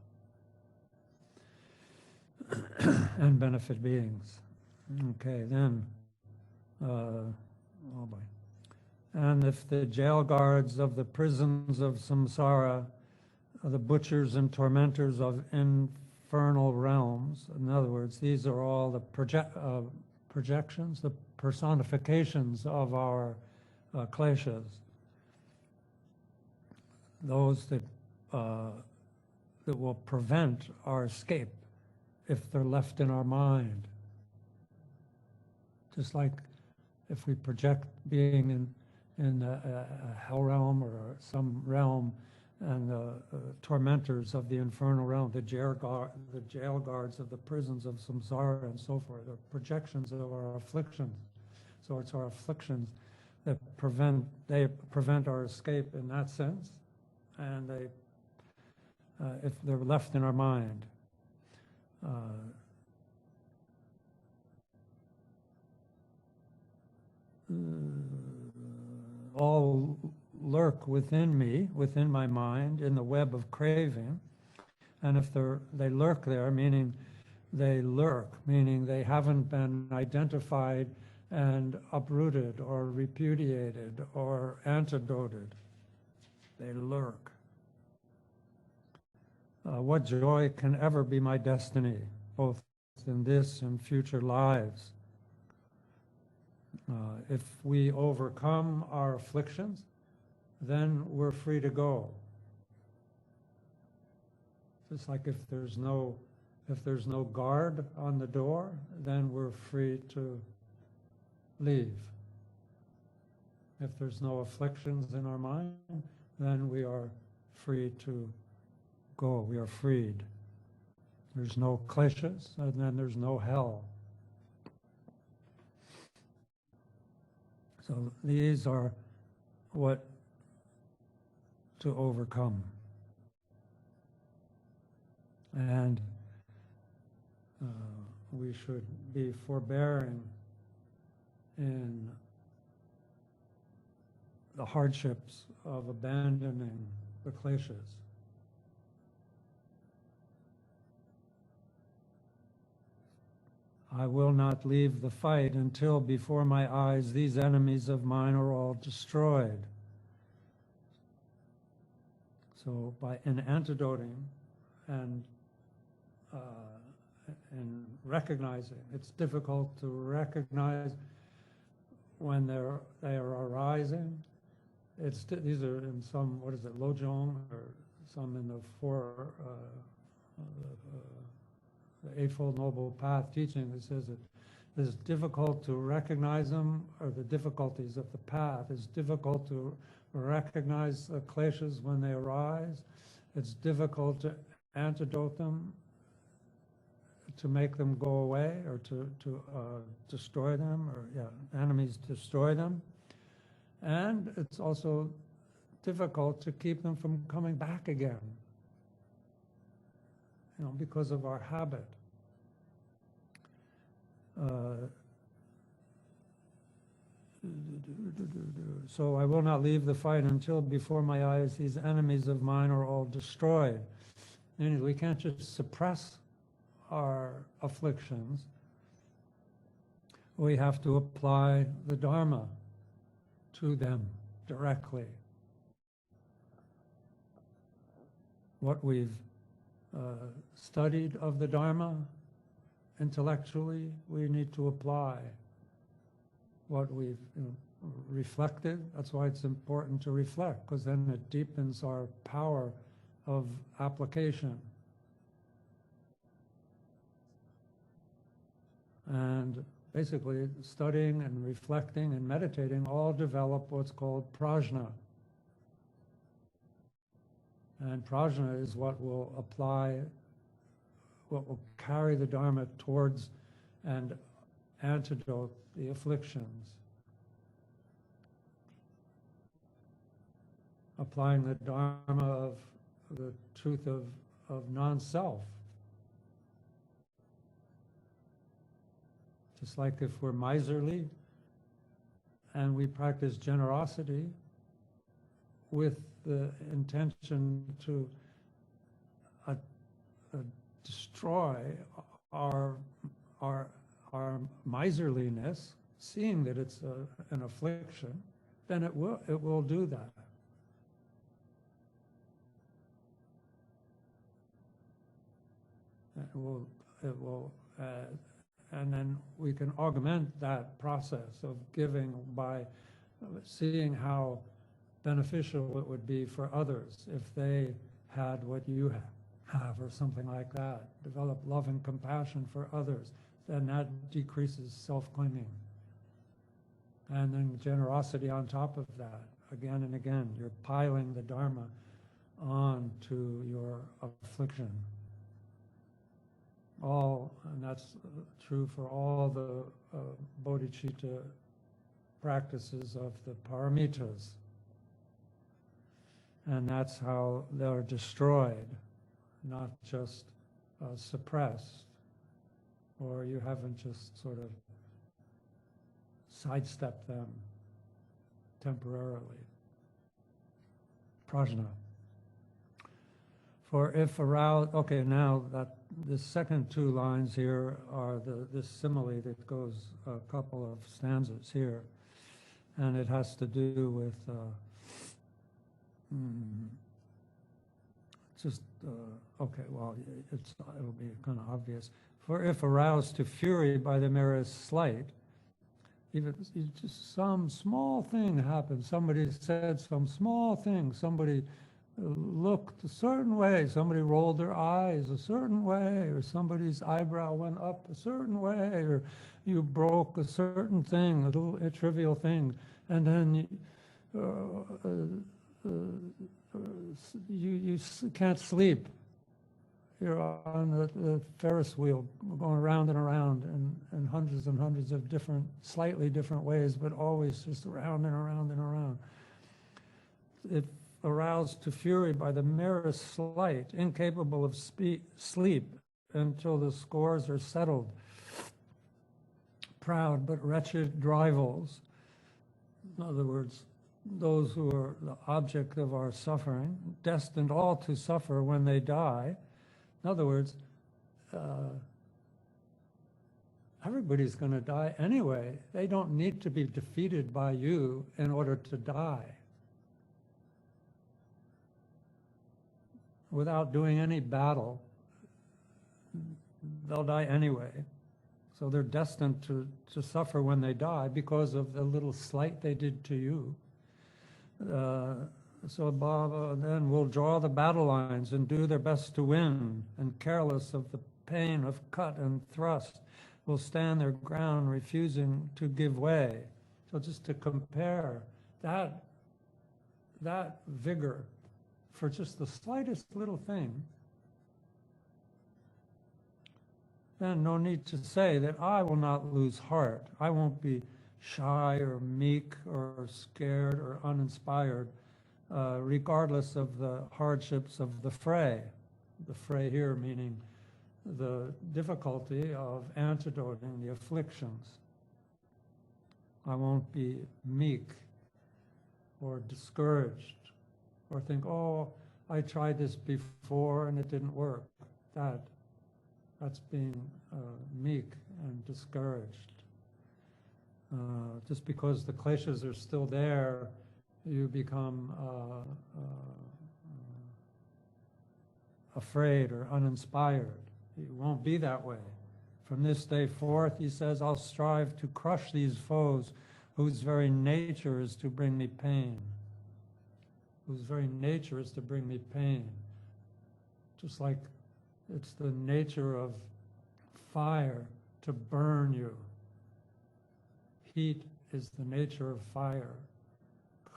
and benefit beings. Okay, then, oh boy. And if the jail guards of the prisons of samsara, the butchers and tormentors of infernal realms, in other words, these are all the projections, the personifications of our kleshas, those that will prevent our escape if they're left in our mind. Just like if we project being in a hell realm or some realm, and the tormentors of the infernal realm, the jail guards of the prisons of samsara and so forth, the projections of our afflictions. So it's our afflictions that they prevent our escape in that sense, and they, if they're left in our mind. All lurk within me, within my mind, in the web of craving, and if they lurk there, meaning they haven't been identified and uprooted or repudiated or antidoted. They lurk. What joy can ever be my destiny, both in this and future lives? If we overcome our afflictions, then we're free to go. Just like if there's no guard on the door, then we're free to leave. If there's no afflictions in our mind, then we are free to go. We are freed. There's no kleshas, and then there's no hell. So these are what to overcome. And we should be forbearing in the hardships of abandoning the kleshas. I will not leave the fight until before my eyes these enemies of mine are all destroyed. So by antidoting and recognizing, it's difficult to recognize when they are arising. These are in some, what is it, Lojong, or some in the the Eightfold Noble Path teaching that says that it is difficult to recognize them, or the difficulties of the path. It's difficult to recognize the kleshas when they arise. It's difficult to antidote them, to make them go away, or to destroy them, or enemies destroy them. And it's also difficult to keep them from coming back again, because of our habit. So I will not leave the fight until before my eyes these enemies of mine are all destroyed. And we can't just suppress our afflictions. We have to apply the Dharma to them directly. What we've studied of the Dharma intellectually, we need to apply. What we've reflected, that's why it's important to reflect, because then it deepens our power of application. And basically, studying and reflecting and meditating all develop what's called prajna. And prajna is what will apply, what will carry the Dharma towards and antidote the afflictions. Applying the Dharma of the truth of non-self. Just like if we're miserly and we practice generosity with the intention to destroy our miserliness, seeing that it's an affliction, then it will do that. It will, and then we can augment that process of giving by seeing how beneficial it would be for others if they had what you have, or something like that. Develop love and compassion for others, then that decreases self-clinging. And then generosity on top of that, again and again, you're piling the Dharma on to your affliction. And that's true for all the bodhicitta practices of the paramitas. And that's how they're destroyed, not just suppressed, or you haven't just sort of sidestepped them temporarily. Prajna. For if aroused, okay, now that the second two lines here are this simile that goes a couple of stanzas here, and it has to do with okay, well, it'll be kind of obvious. For if aroused to fury by the merest slight, even just some small thing happened, somebody said some small thing, somebody looked a certain way, somebody rolled their eyes a certain way, or somebody's eyebrow went up a certain way, or you broke a certain thing, a trivial thing, and then you can't sleep. You're on the Ferris wheel going around and around in hundreds and hundreds of different, slightly different ways, but always just around and around and around. It aroused to fury by the merest slight, incapable of sleep until the scores are settled. Proud but wretched rivals, in other words, those who are the object of our suffering, destined all to suffer when they die. In other words, everybody's going to die anyway. They don't need to be defeated by you in order to die. Without doing any battle, they'll die anyway. So they're destined to suffer when they die because of the little slight they did to you. So Baba then will draw the battle lines and do their best to win, and careless of the pain of cut and thrust, will stand their ground, refusing to give way. So just to compare that vigor for just the slightest little thing, then no need to say that I will not lose heart. I won't be shy or meek or scared or uninspired, regardless of the hardships of the fray. The fray here meaning the difficulty of antidoting the afflictions. I won't be meek or discouraged or think, oh, I tried this before and it didn't work. That's being meek and discouraged. Just because the kleshas are still there, you become afraid or uninspired. You won't be that way. From this day forth, he says, I'll strive to crush these foes whose very nature is to bring me pain. Whose very nature is to bring me pain. Just like it's the nature of fire to burn you. Heat is the nature of fire.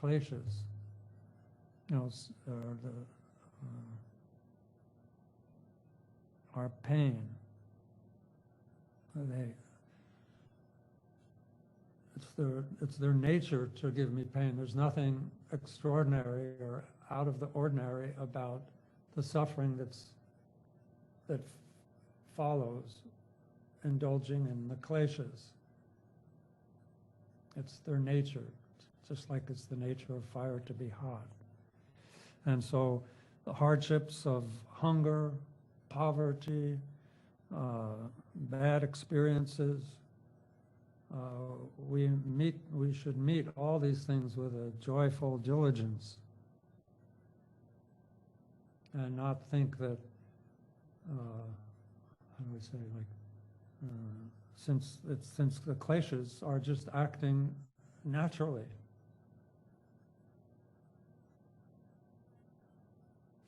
Kleshas, are pain. It's their nature to give me pain. There's nothing extraordinary or out of the ordinary about the suffering that follows indulging in the kleshas. It's their nature, just like it's the nature of fire to be hot. And so the hardships of hunger, poverty, bad experiences, we should meet all these things with a joyful diligence and not think that, how do we say, like, since the kleshas are just acting naturally.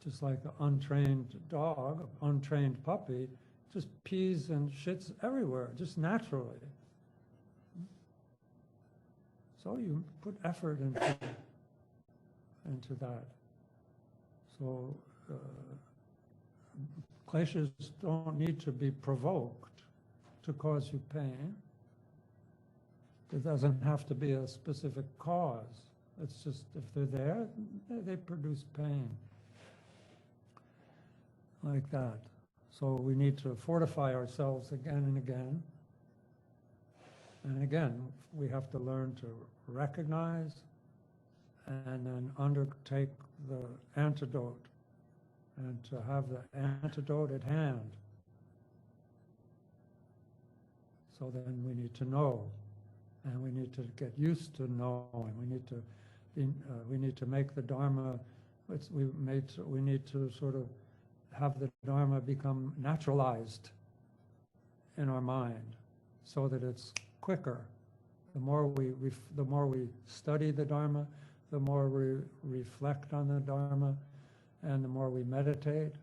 Just like an untrained dog, an untrained puppy, just pees and shits everywhere, just naturally. So you put effort into that. So kleshas don't need to be provoked to cause you pain. There doesn't have to be a specific cause. It's just if they're there, they produce pain. Like that. So we need to fortify ourselves again and again. And again, we have to learn to recognize and then undertake the antidote, and to have the antidote at hand. So then we need to know, and we need to get used to knowing. We need to make the Dharma. We need to sort of have the Dharma become naturalized in our mind, so that it's quicker. The more we study the Dharma, the more we reflect on the Dharma, and the more we meditate,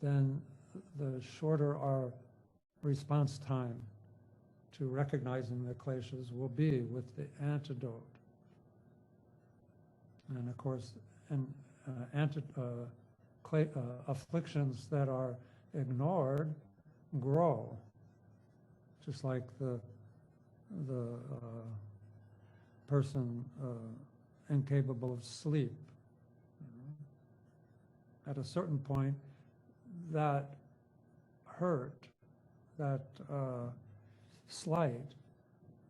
then the shorter our response time to recognizing the kleshas will be with the antidote. And of course, afflictions that are ignored grow, just like the person incapable of sleep. At a certain point, that hurt, that slight,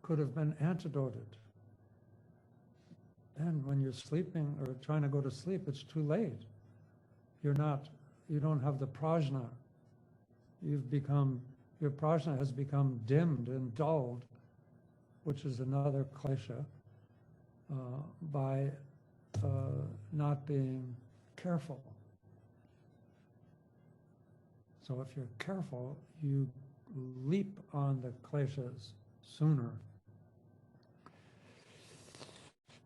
could have been antidoted. And when you're sleeping or trying to go to sleep, it's too late. You don't have the prajna. Your prajna has become dimmed and dulled, which is another klesha, by not being careful. So if you're careful, you leap on the kleshas sooner.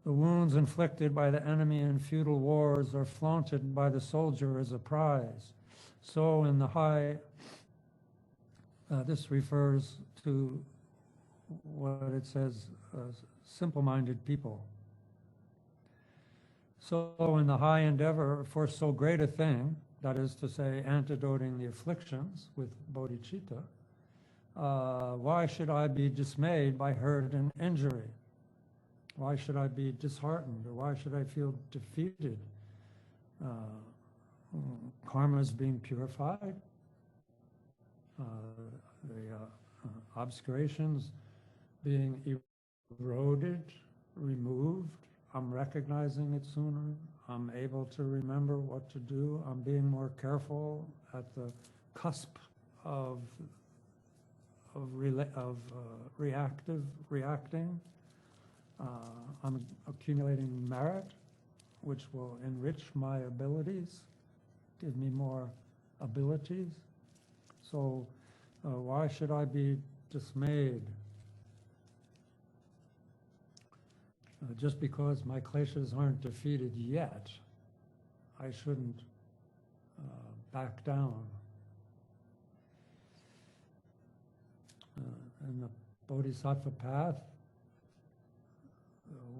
The wounds inflicted by the enemy in feudal wars are flaunted by the soldier as a prize. So in the high, this refers to what it says, simple-minded people. So in the high endeavor for so great a thing, that is to say, antidoting the afflictions with bodhicitta, why should I be dismayed by hurt and injury? Why should I be disheartened, or why should I feel defeated? Karma is being purified. The obscurations being eroded, removed. I'm recognizing it sooner. I'm able to remember what to do. I'm being more careful at the cusp of reacting. I'm accumulating merit, which will enrich my abilities, give me more abilities. So why should I be dismayed? Just because my kleshas aren't defeated yet, I shouldn't back down. In the Bodhisattva path,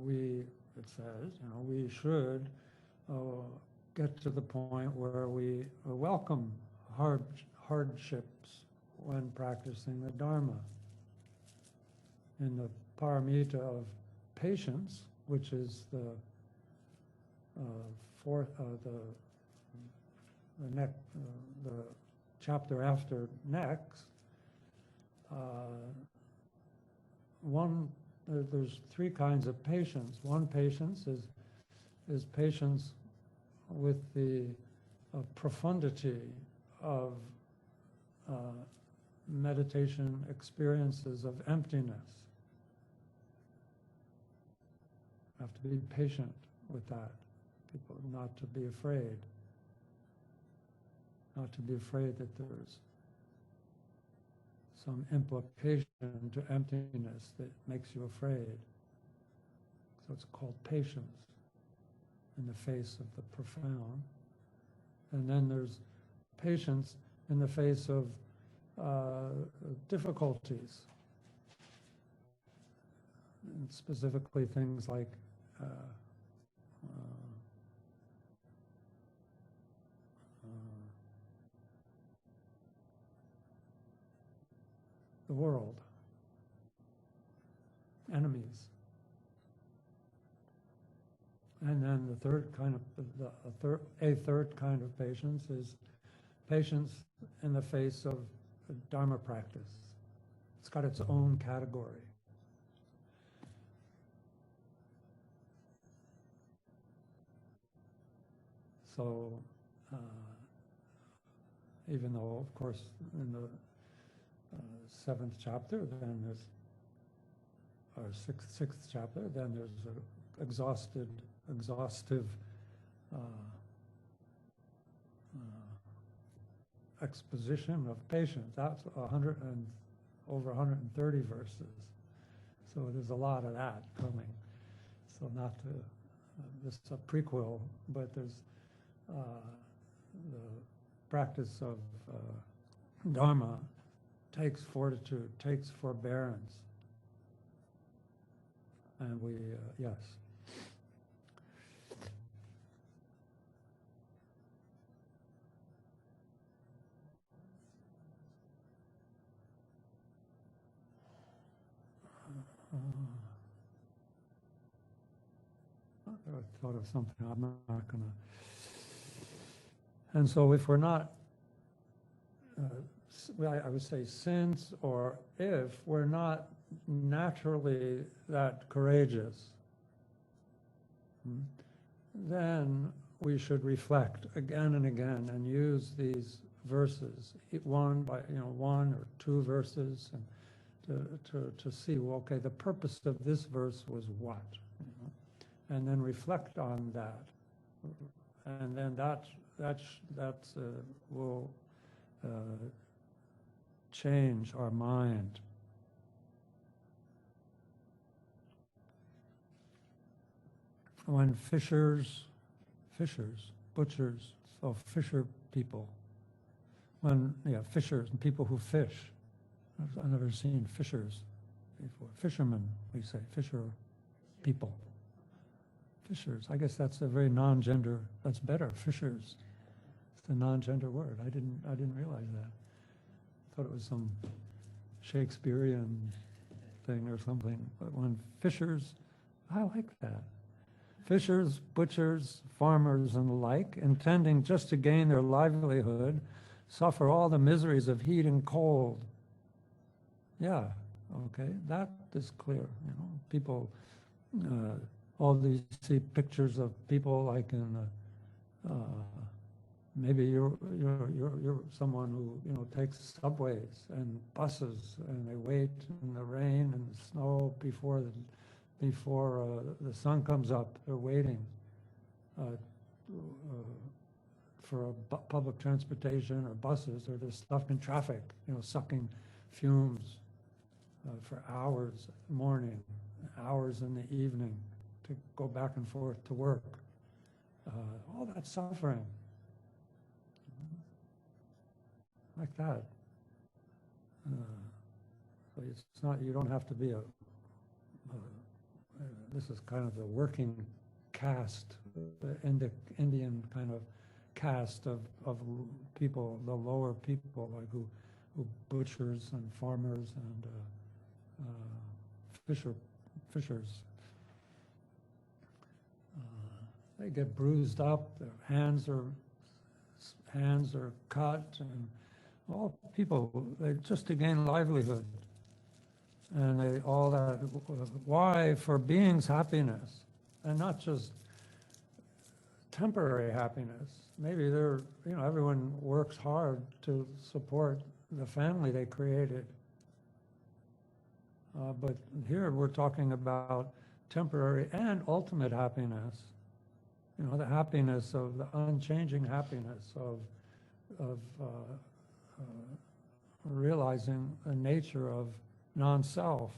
it says, we should get to the point where we welcome hardships when practicing the Dharma. In the paramita of patience, which is the chapter after next, there's three kinds of patience. One patience is patience with the profundity of meditation experiences of emptiness. You have to be patient with that. People not to be afraid. Not to be afraid that there's some implication to emptiness that makes you afraid. So it's called patience in the face of the profound. And then there's patience in the face of difficulties. And specifically things like the world. enemies. And then the third kind of, a third kind of patience is patience in the face of Dharma practice. It's got its own category. So, even though, of course, in the 7th chapter, then there's, or sixth chapter, then there's an exhaustive exposition of patience. That's over 130 verses. So there's a lot of that coming. So not to, this is a prequel, but there's the practice of Dharma takes fortitude, takes forbearance. And we, yes. I thought of something, I'm not going to. And so if we're not, I would say since or if we're not naturally that courageous, then we should reflect again and again and use these verses, one or two verses, and to see, well, okay, the purpose of this verse was what, and then reflect on that, and then that will change our mind. When fishers, butchers, so fisher people, fishers and people who fish. I've never seen fishers before. Fishermen, we say, fisher people. Fishers, I guess that's a very non-gender, that's better, fishers. It's a non-gender word. I didn't realize that. I thought it was some Shakespearean thing or something. But when fishers, I like that. Fishers, butchers, farmers, and the like, intending just to gain their livelihood, suffer all the miseries of heat and cold. Yeah, okay, that is clear. People, all these see pictures of people like in, maybe you're someone who takes subways and buses, and they wait in the rain and the snow before the sun comes up. They're waiting for public transportation or buses, or they're stuck in traffic, sucking fumes for hours in the morning, hours in the evening to go back and forth to work. All that suffering, like that. So it's not, you don't have to be this is kind of the working caste, the Indian kind of caste of people, the lower people, like who butchers and farmers and fishers. They get bruised up, their hands are cut, and all people, just to gain livelihood. And all that, why? For being's happiness, and not just temporary happiness. Maybe everyone works hard to support the family they created. But here we're talking about temporary and ultimate happiness. The happiness of the unchanging happiness of realizing the nature of non-self.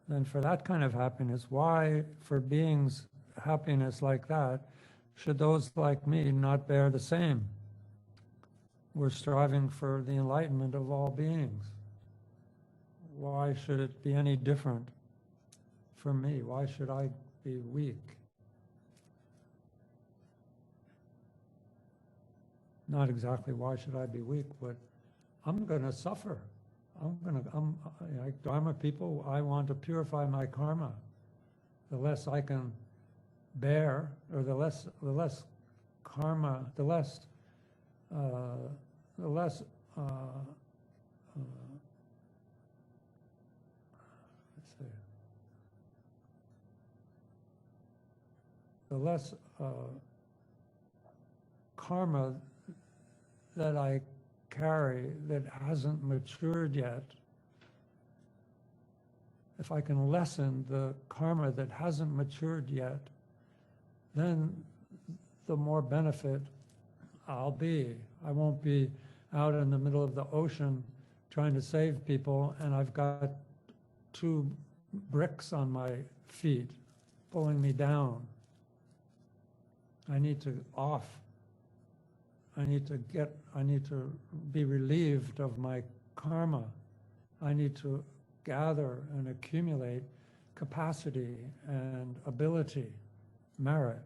Then for that kind of happiness, why, for beings happiness like that, should those like me not bear the same? We're striving for the enlightenment of all beings. Why should it be any different for me? Why should I be weak? Not exactly why should I be weak, but I'm going to suffer. like Dharma people, I want to purify my karma. The less I can bear, or the less karma, the less, let's see, the less karma that I carry that hasn't matured yet, if I can lessen the karma that hasn't matured yet, then the more benefit I'll be. I won't be out in the middle of the ocean trying to save people, and I've got 2 bricks on my feet pulling me down. I need to off. I need to be relieved of my karma. I need to gather and accumulate capacity and ability, merit.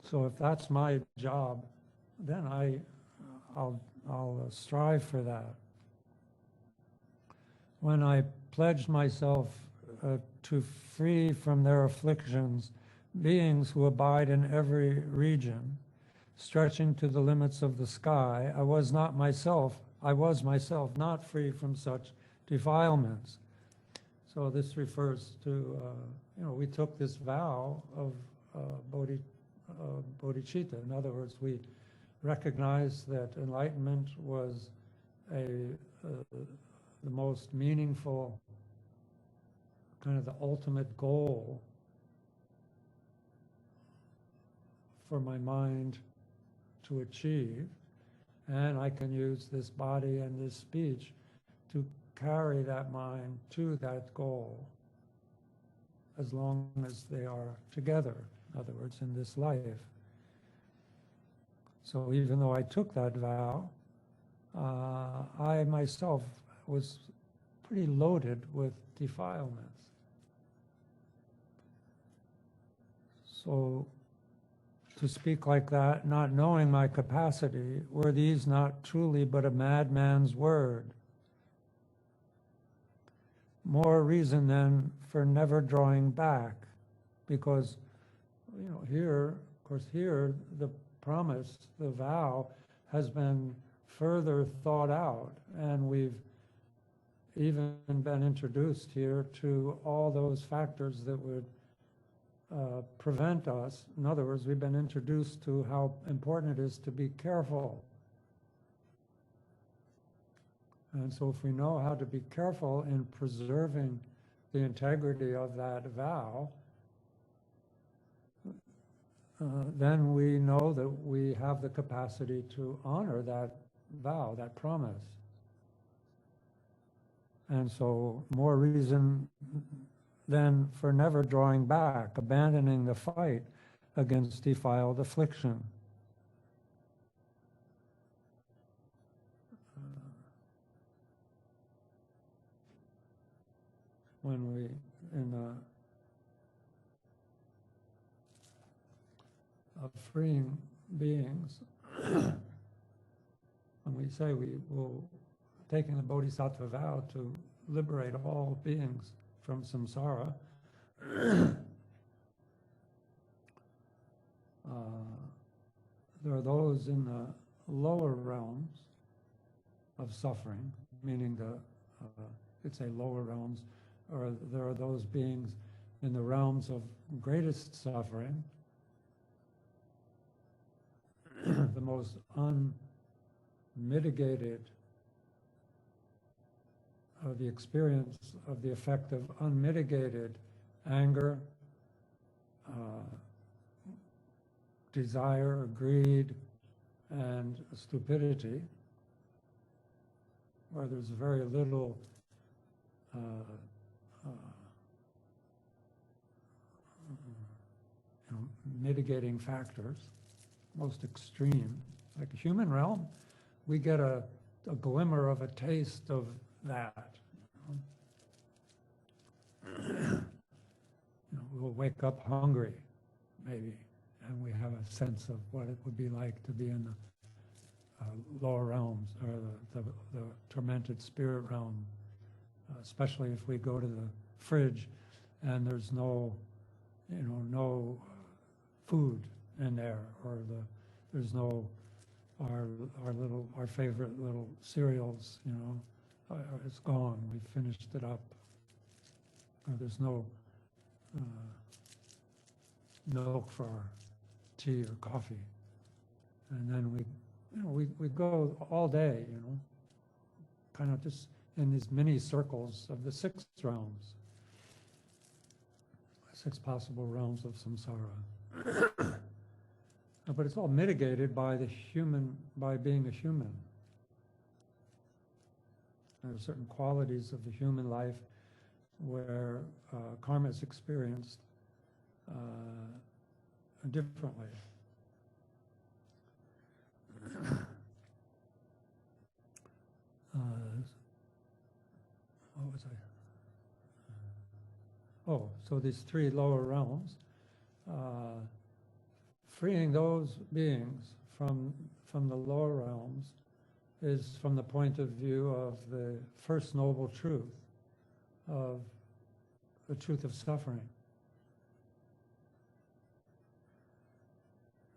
So if that's my job, then I'll strive for that. When I pledged myself to free from their afflictions beings who abide in every region, stretching to the limits of the sky, I was myself not free from such defilements. So this refers to, we took this vow of bodhicitta. In other words, we recognized that enlightenment was the most meaningful, kind of the ultimate goal for my mind to achieve, and I can use this body and this speech to carry that mind to that goal as long as they are together, in other words, in this life. So even though I took that vow, I myself was pretty loaded with defilements. So to speak like that, not knowing my capacity, were these not truly but a madman's word? More reason then for never drawing back, because here, of course, here the promise, the vow, has been further thought out, and we've even been introduced here to all those factors that would prevent us. In other words, we've been introduced to how important it is to be careful. And so if we know how to be careful in preserving the integrity of that vow, then we know that we have the capacity to honor that vow, that promise. And so more reason then for never drawing back, abandoning the fight against defiled affliction. When we, of freeing beings, when we say we will, taking the Bodhisattva vow to liberate all beings from samsara, there are those in the lower realms of suffering, meaning you'd say lower realms, or there are those beings in the realms of greatest suffering, the most unmitigated, the experience of the effect of unmitigated anger, desire, greed, and stupidity, where there's very little mitigating factors, most extreme. Like a human realm, we get a glimmer of a taste of that. We'll wake up hungry, maybe, and we have a sense of what it would be like to be in lower realms, or the tormented spirit realm, especially if we go to the fridge and there's no, no food in there, or there's no our favorite little cereals, it's gone. We finished it up. Or there's no milk for our tea or coffee, and then we go all day, kind of just in these mini circles of the 6 realms, 6 possible realms of samsara. But it's all mitigated by by being a human. There are certain qualities of the human life where karma is experienced differently. What was I? So these 3 lower realms, freeing those beings from the lower realms is from the point of view of the first noble truth, of the truth of suffering.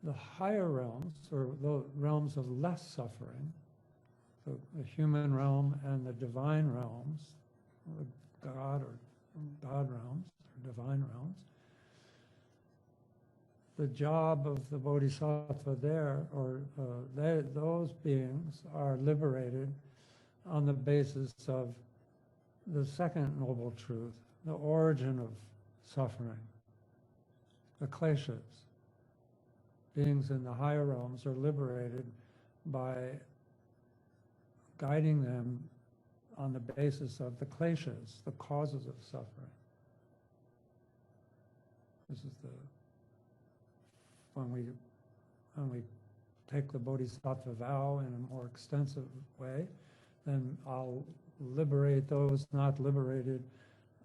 The higher realms, or the realms of less suffering, so the human realm and the divine realms, the God realms, or divine realms, the job of the Bodhisattva there, or those beings are liberated on the basis of the second noble truth, the origin of suffering, the kleshas. Beings in the higher realms are liberated by guiding them on the basis of the kleshas, the causes of suffering. This is when we take the Bodhisattva vow in a more extensive way, then I'll liberate those not liberated,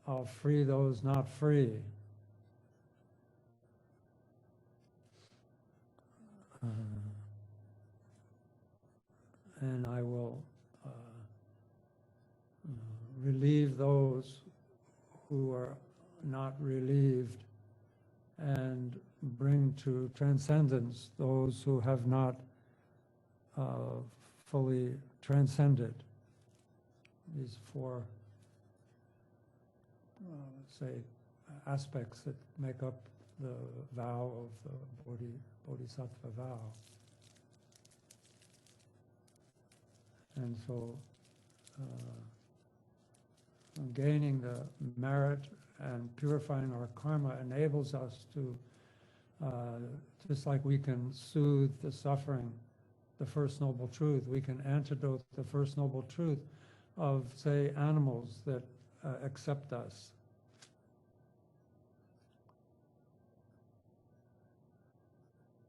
I'll free those not free. And I will relieve those who are not relieved, and bring to transcendence those who have not fully transcended. These 4, say, aspects that make up the vow of the Bodhisattva vow. And so gaining the merit and purifying our karma enables us to, just like we can soothe the suffering, the first noble truth, we can antidote the first noble truth of, say, animals that accept us.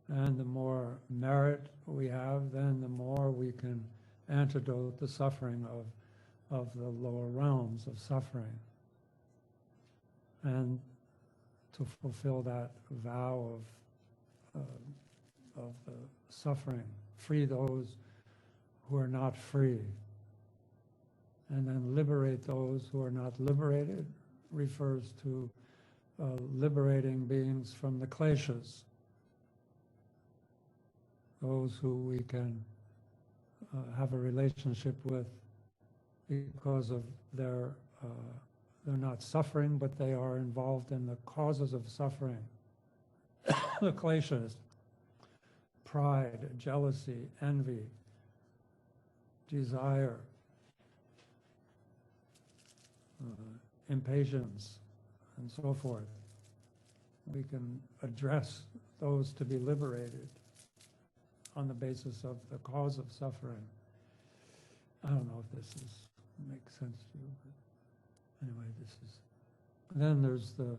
And the more merit we have, then the more we can antidote the suffering of the lower realms of suffering. And to fulfill that vow of the suffering, free those who are not free, and then liberate those who are not liberated, refers to liberating beings from the kleshas, those who we can have a relationship with because of they're not suffering, but they are involved in the causes of suffering. The kleshas, pride, jealousy, envy, desire, impatience, and so forth. We can address those to be liberated on the basis of the cause of suffering. I don't know if this makes sense to you, but anyway, this is. And then there's the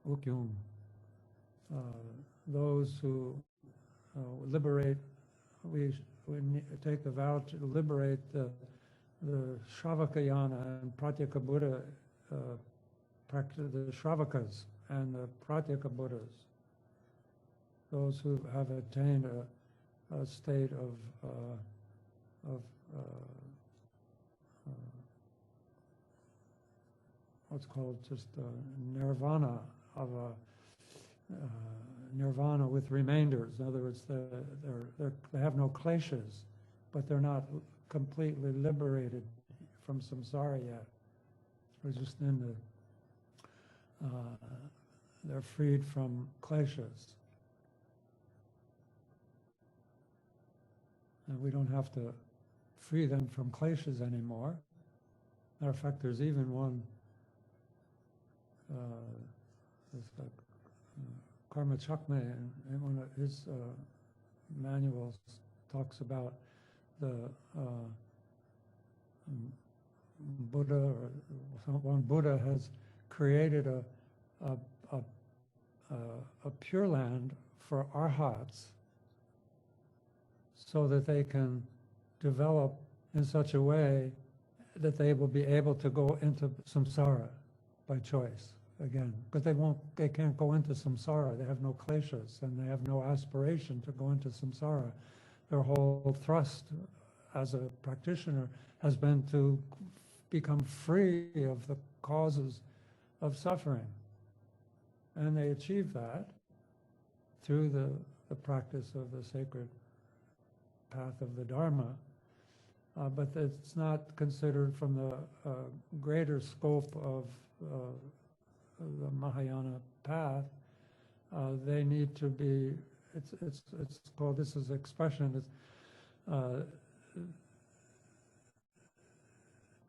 ukyung, those who liberate. We take the vow to liberate the Shravakayana and Pratyeka Buddha, the Shravakas and the Pratyeka Buddhas, those who have attained a state of what's called just nirvana, of a nirvana with remainders. In other words, they have no kleshas, but they're not completely liberated from samsara yet. They're just in the, they're freed from kleshas. And we don't have to free them from kleshas anymore. Matter of fact, there's even one, Karma Chakme, in one of his manuals, talks about the Buddha, or one Buddha has created a pure land for arhats, so that they can develop in such a way that they will be able to go into samsara by choice again, because they can't go into samsara. They have no kleshas and they have no aspiration to go into samsara. Their whole thrust as a practitioner has been to become free of the causes of suffering, and they achieve that through the practice of the sacred path of the Dharma, but it's not considered from the greater scope of the Mahayana path. They need to be, it's called, this is expression, it's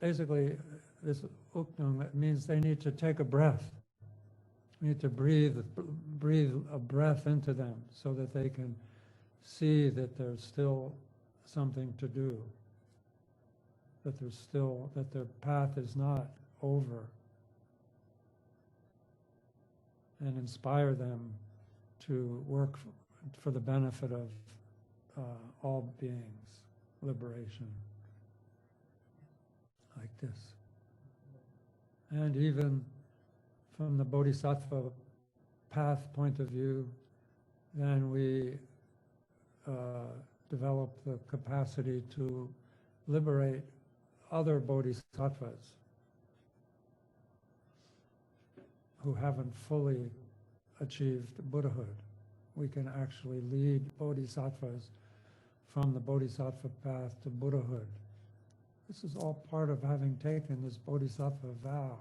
basically this uknung, that means they need to take a breath. We need to breathe a breath into them so that they can see that there's still something to do, that their path is not over, and inspire them to work for the benefit of all beings, liberation, like this. And even from the Bodhisattva path point of view, then we develop the capacity to liberate other bodhisattvas who haven't fully achieved Buddhahood. We can actually lead bodhisattvas from the bodhisattva path to Buddhahood. This is all part of having taken this bodhisattva vow.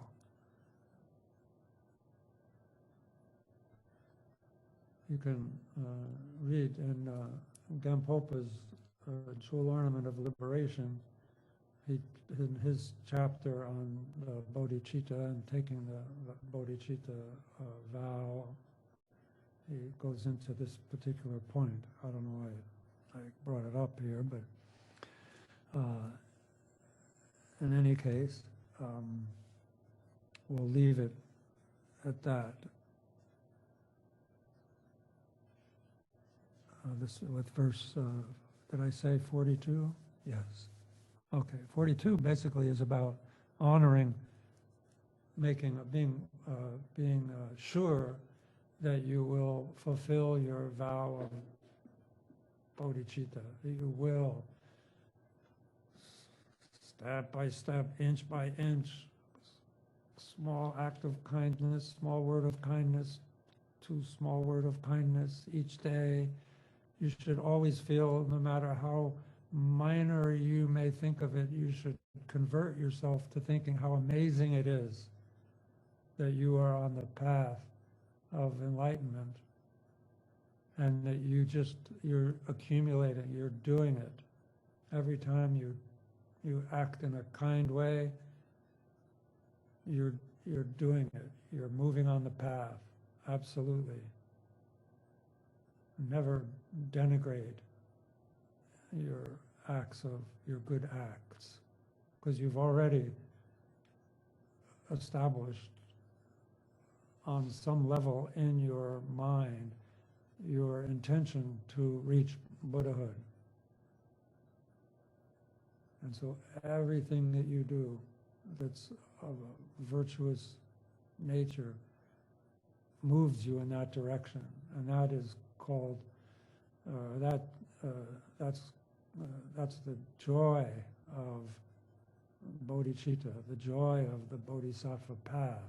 You can read in Gampopa's Jewel Ornament of Liberation, in his chapter on the bodhicitta and taking the bodhicitta vow, he goes into this particular point. I don't know why I brought it up here, but in any case, we'll leave it at that. This with verse, did I say 42? Yes. Okay, 42 basically is about honoring, being sure that you will fulfill your vow of bodhicitta. You will, step by step, inch by inch, small act of kindness, small word of kindness, 2 small word of kindness each day. You should always feel, no matter how minor you may think of it, you should convert yourself to thinking how amazing it is that you are on the path of enlightenment, and that you're accumulating, you're doing it. Every time you act in a kind way, you're doing it. You're moving on the path, absolutely. Never denigrate your your good acts, because you've already established on some level in your mind your intention to reach Buddhahood. And so everything that you do that's of a virtuous nature moves you in that direction, and that is called, that that's the joy of bodhicitta, the joy of the bodhisattva path.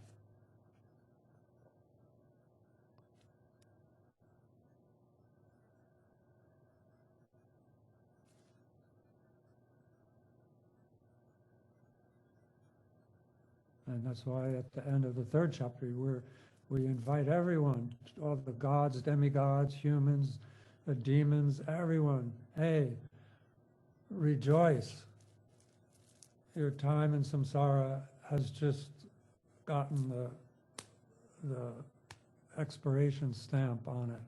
And that's why at the end of the third chapter, we invite everyone, all the gods, demigods, humans, the demons, everyone, hey, rejoice. Your time in samsara has just gotten the expiration stamp on it.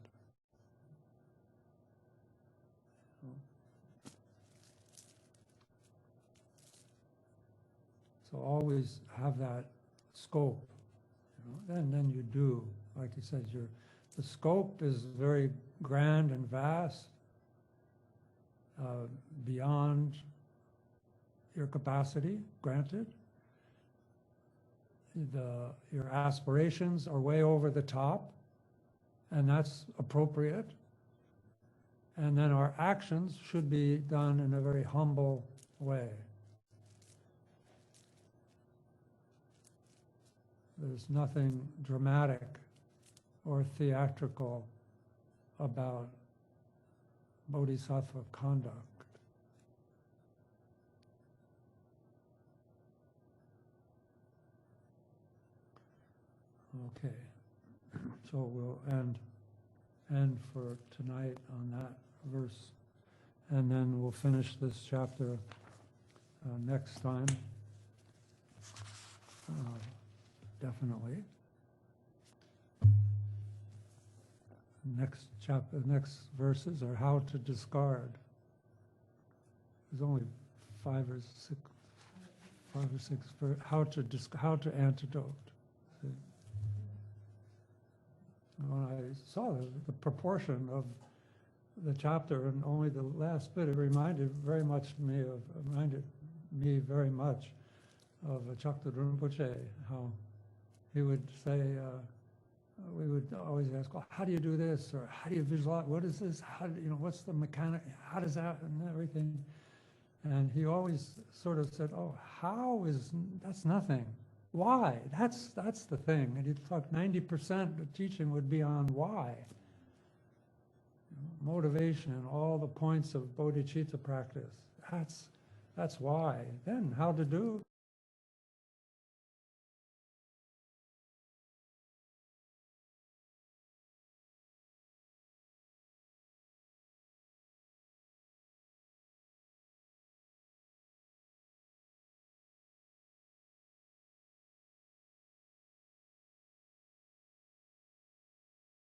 So always have that scope, and then you do, like he says, the scope is very grand and vast, beyond your capacity, granted. Your aspirations are way over the top, and that's appropriate. And then our actions should be done in a very humble way. There's nothing dramatic or theatrical about bodhisattva conduct. Okay, so we'll end for tonight on that verse, and then we'll finish this chapter next time. Definitely. Next verses are how to discard. There's only five or six how to antidote. See? When I saw the proportion of the chapter and only the last bit, it reminded me very much of Chakta Rinpoche, how he would say, we would always ask, well, how do you do this? Or how do you visualize? What is this? How do, what's the mechanic? How does that and everything? And he always sort of said, oh, that's nothing. Why? That's the thing. And he thought 90% of teaching would be on why. Motivation, all the points of bodhicitta practice. That's why. Then how to do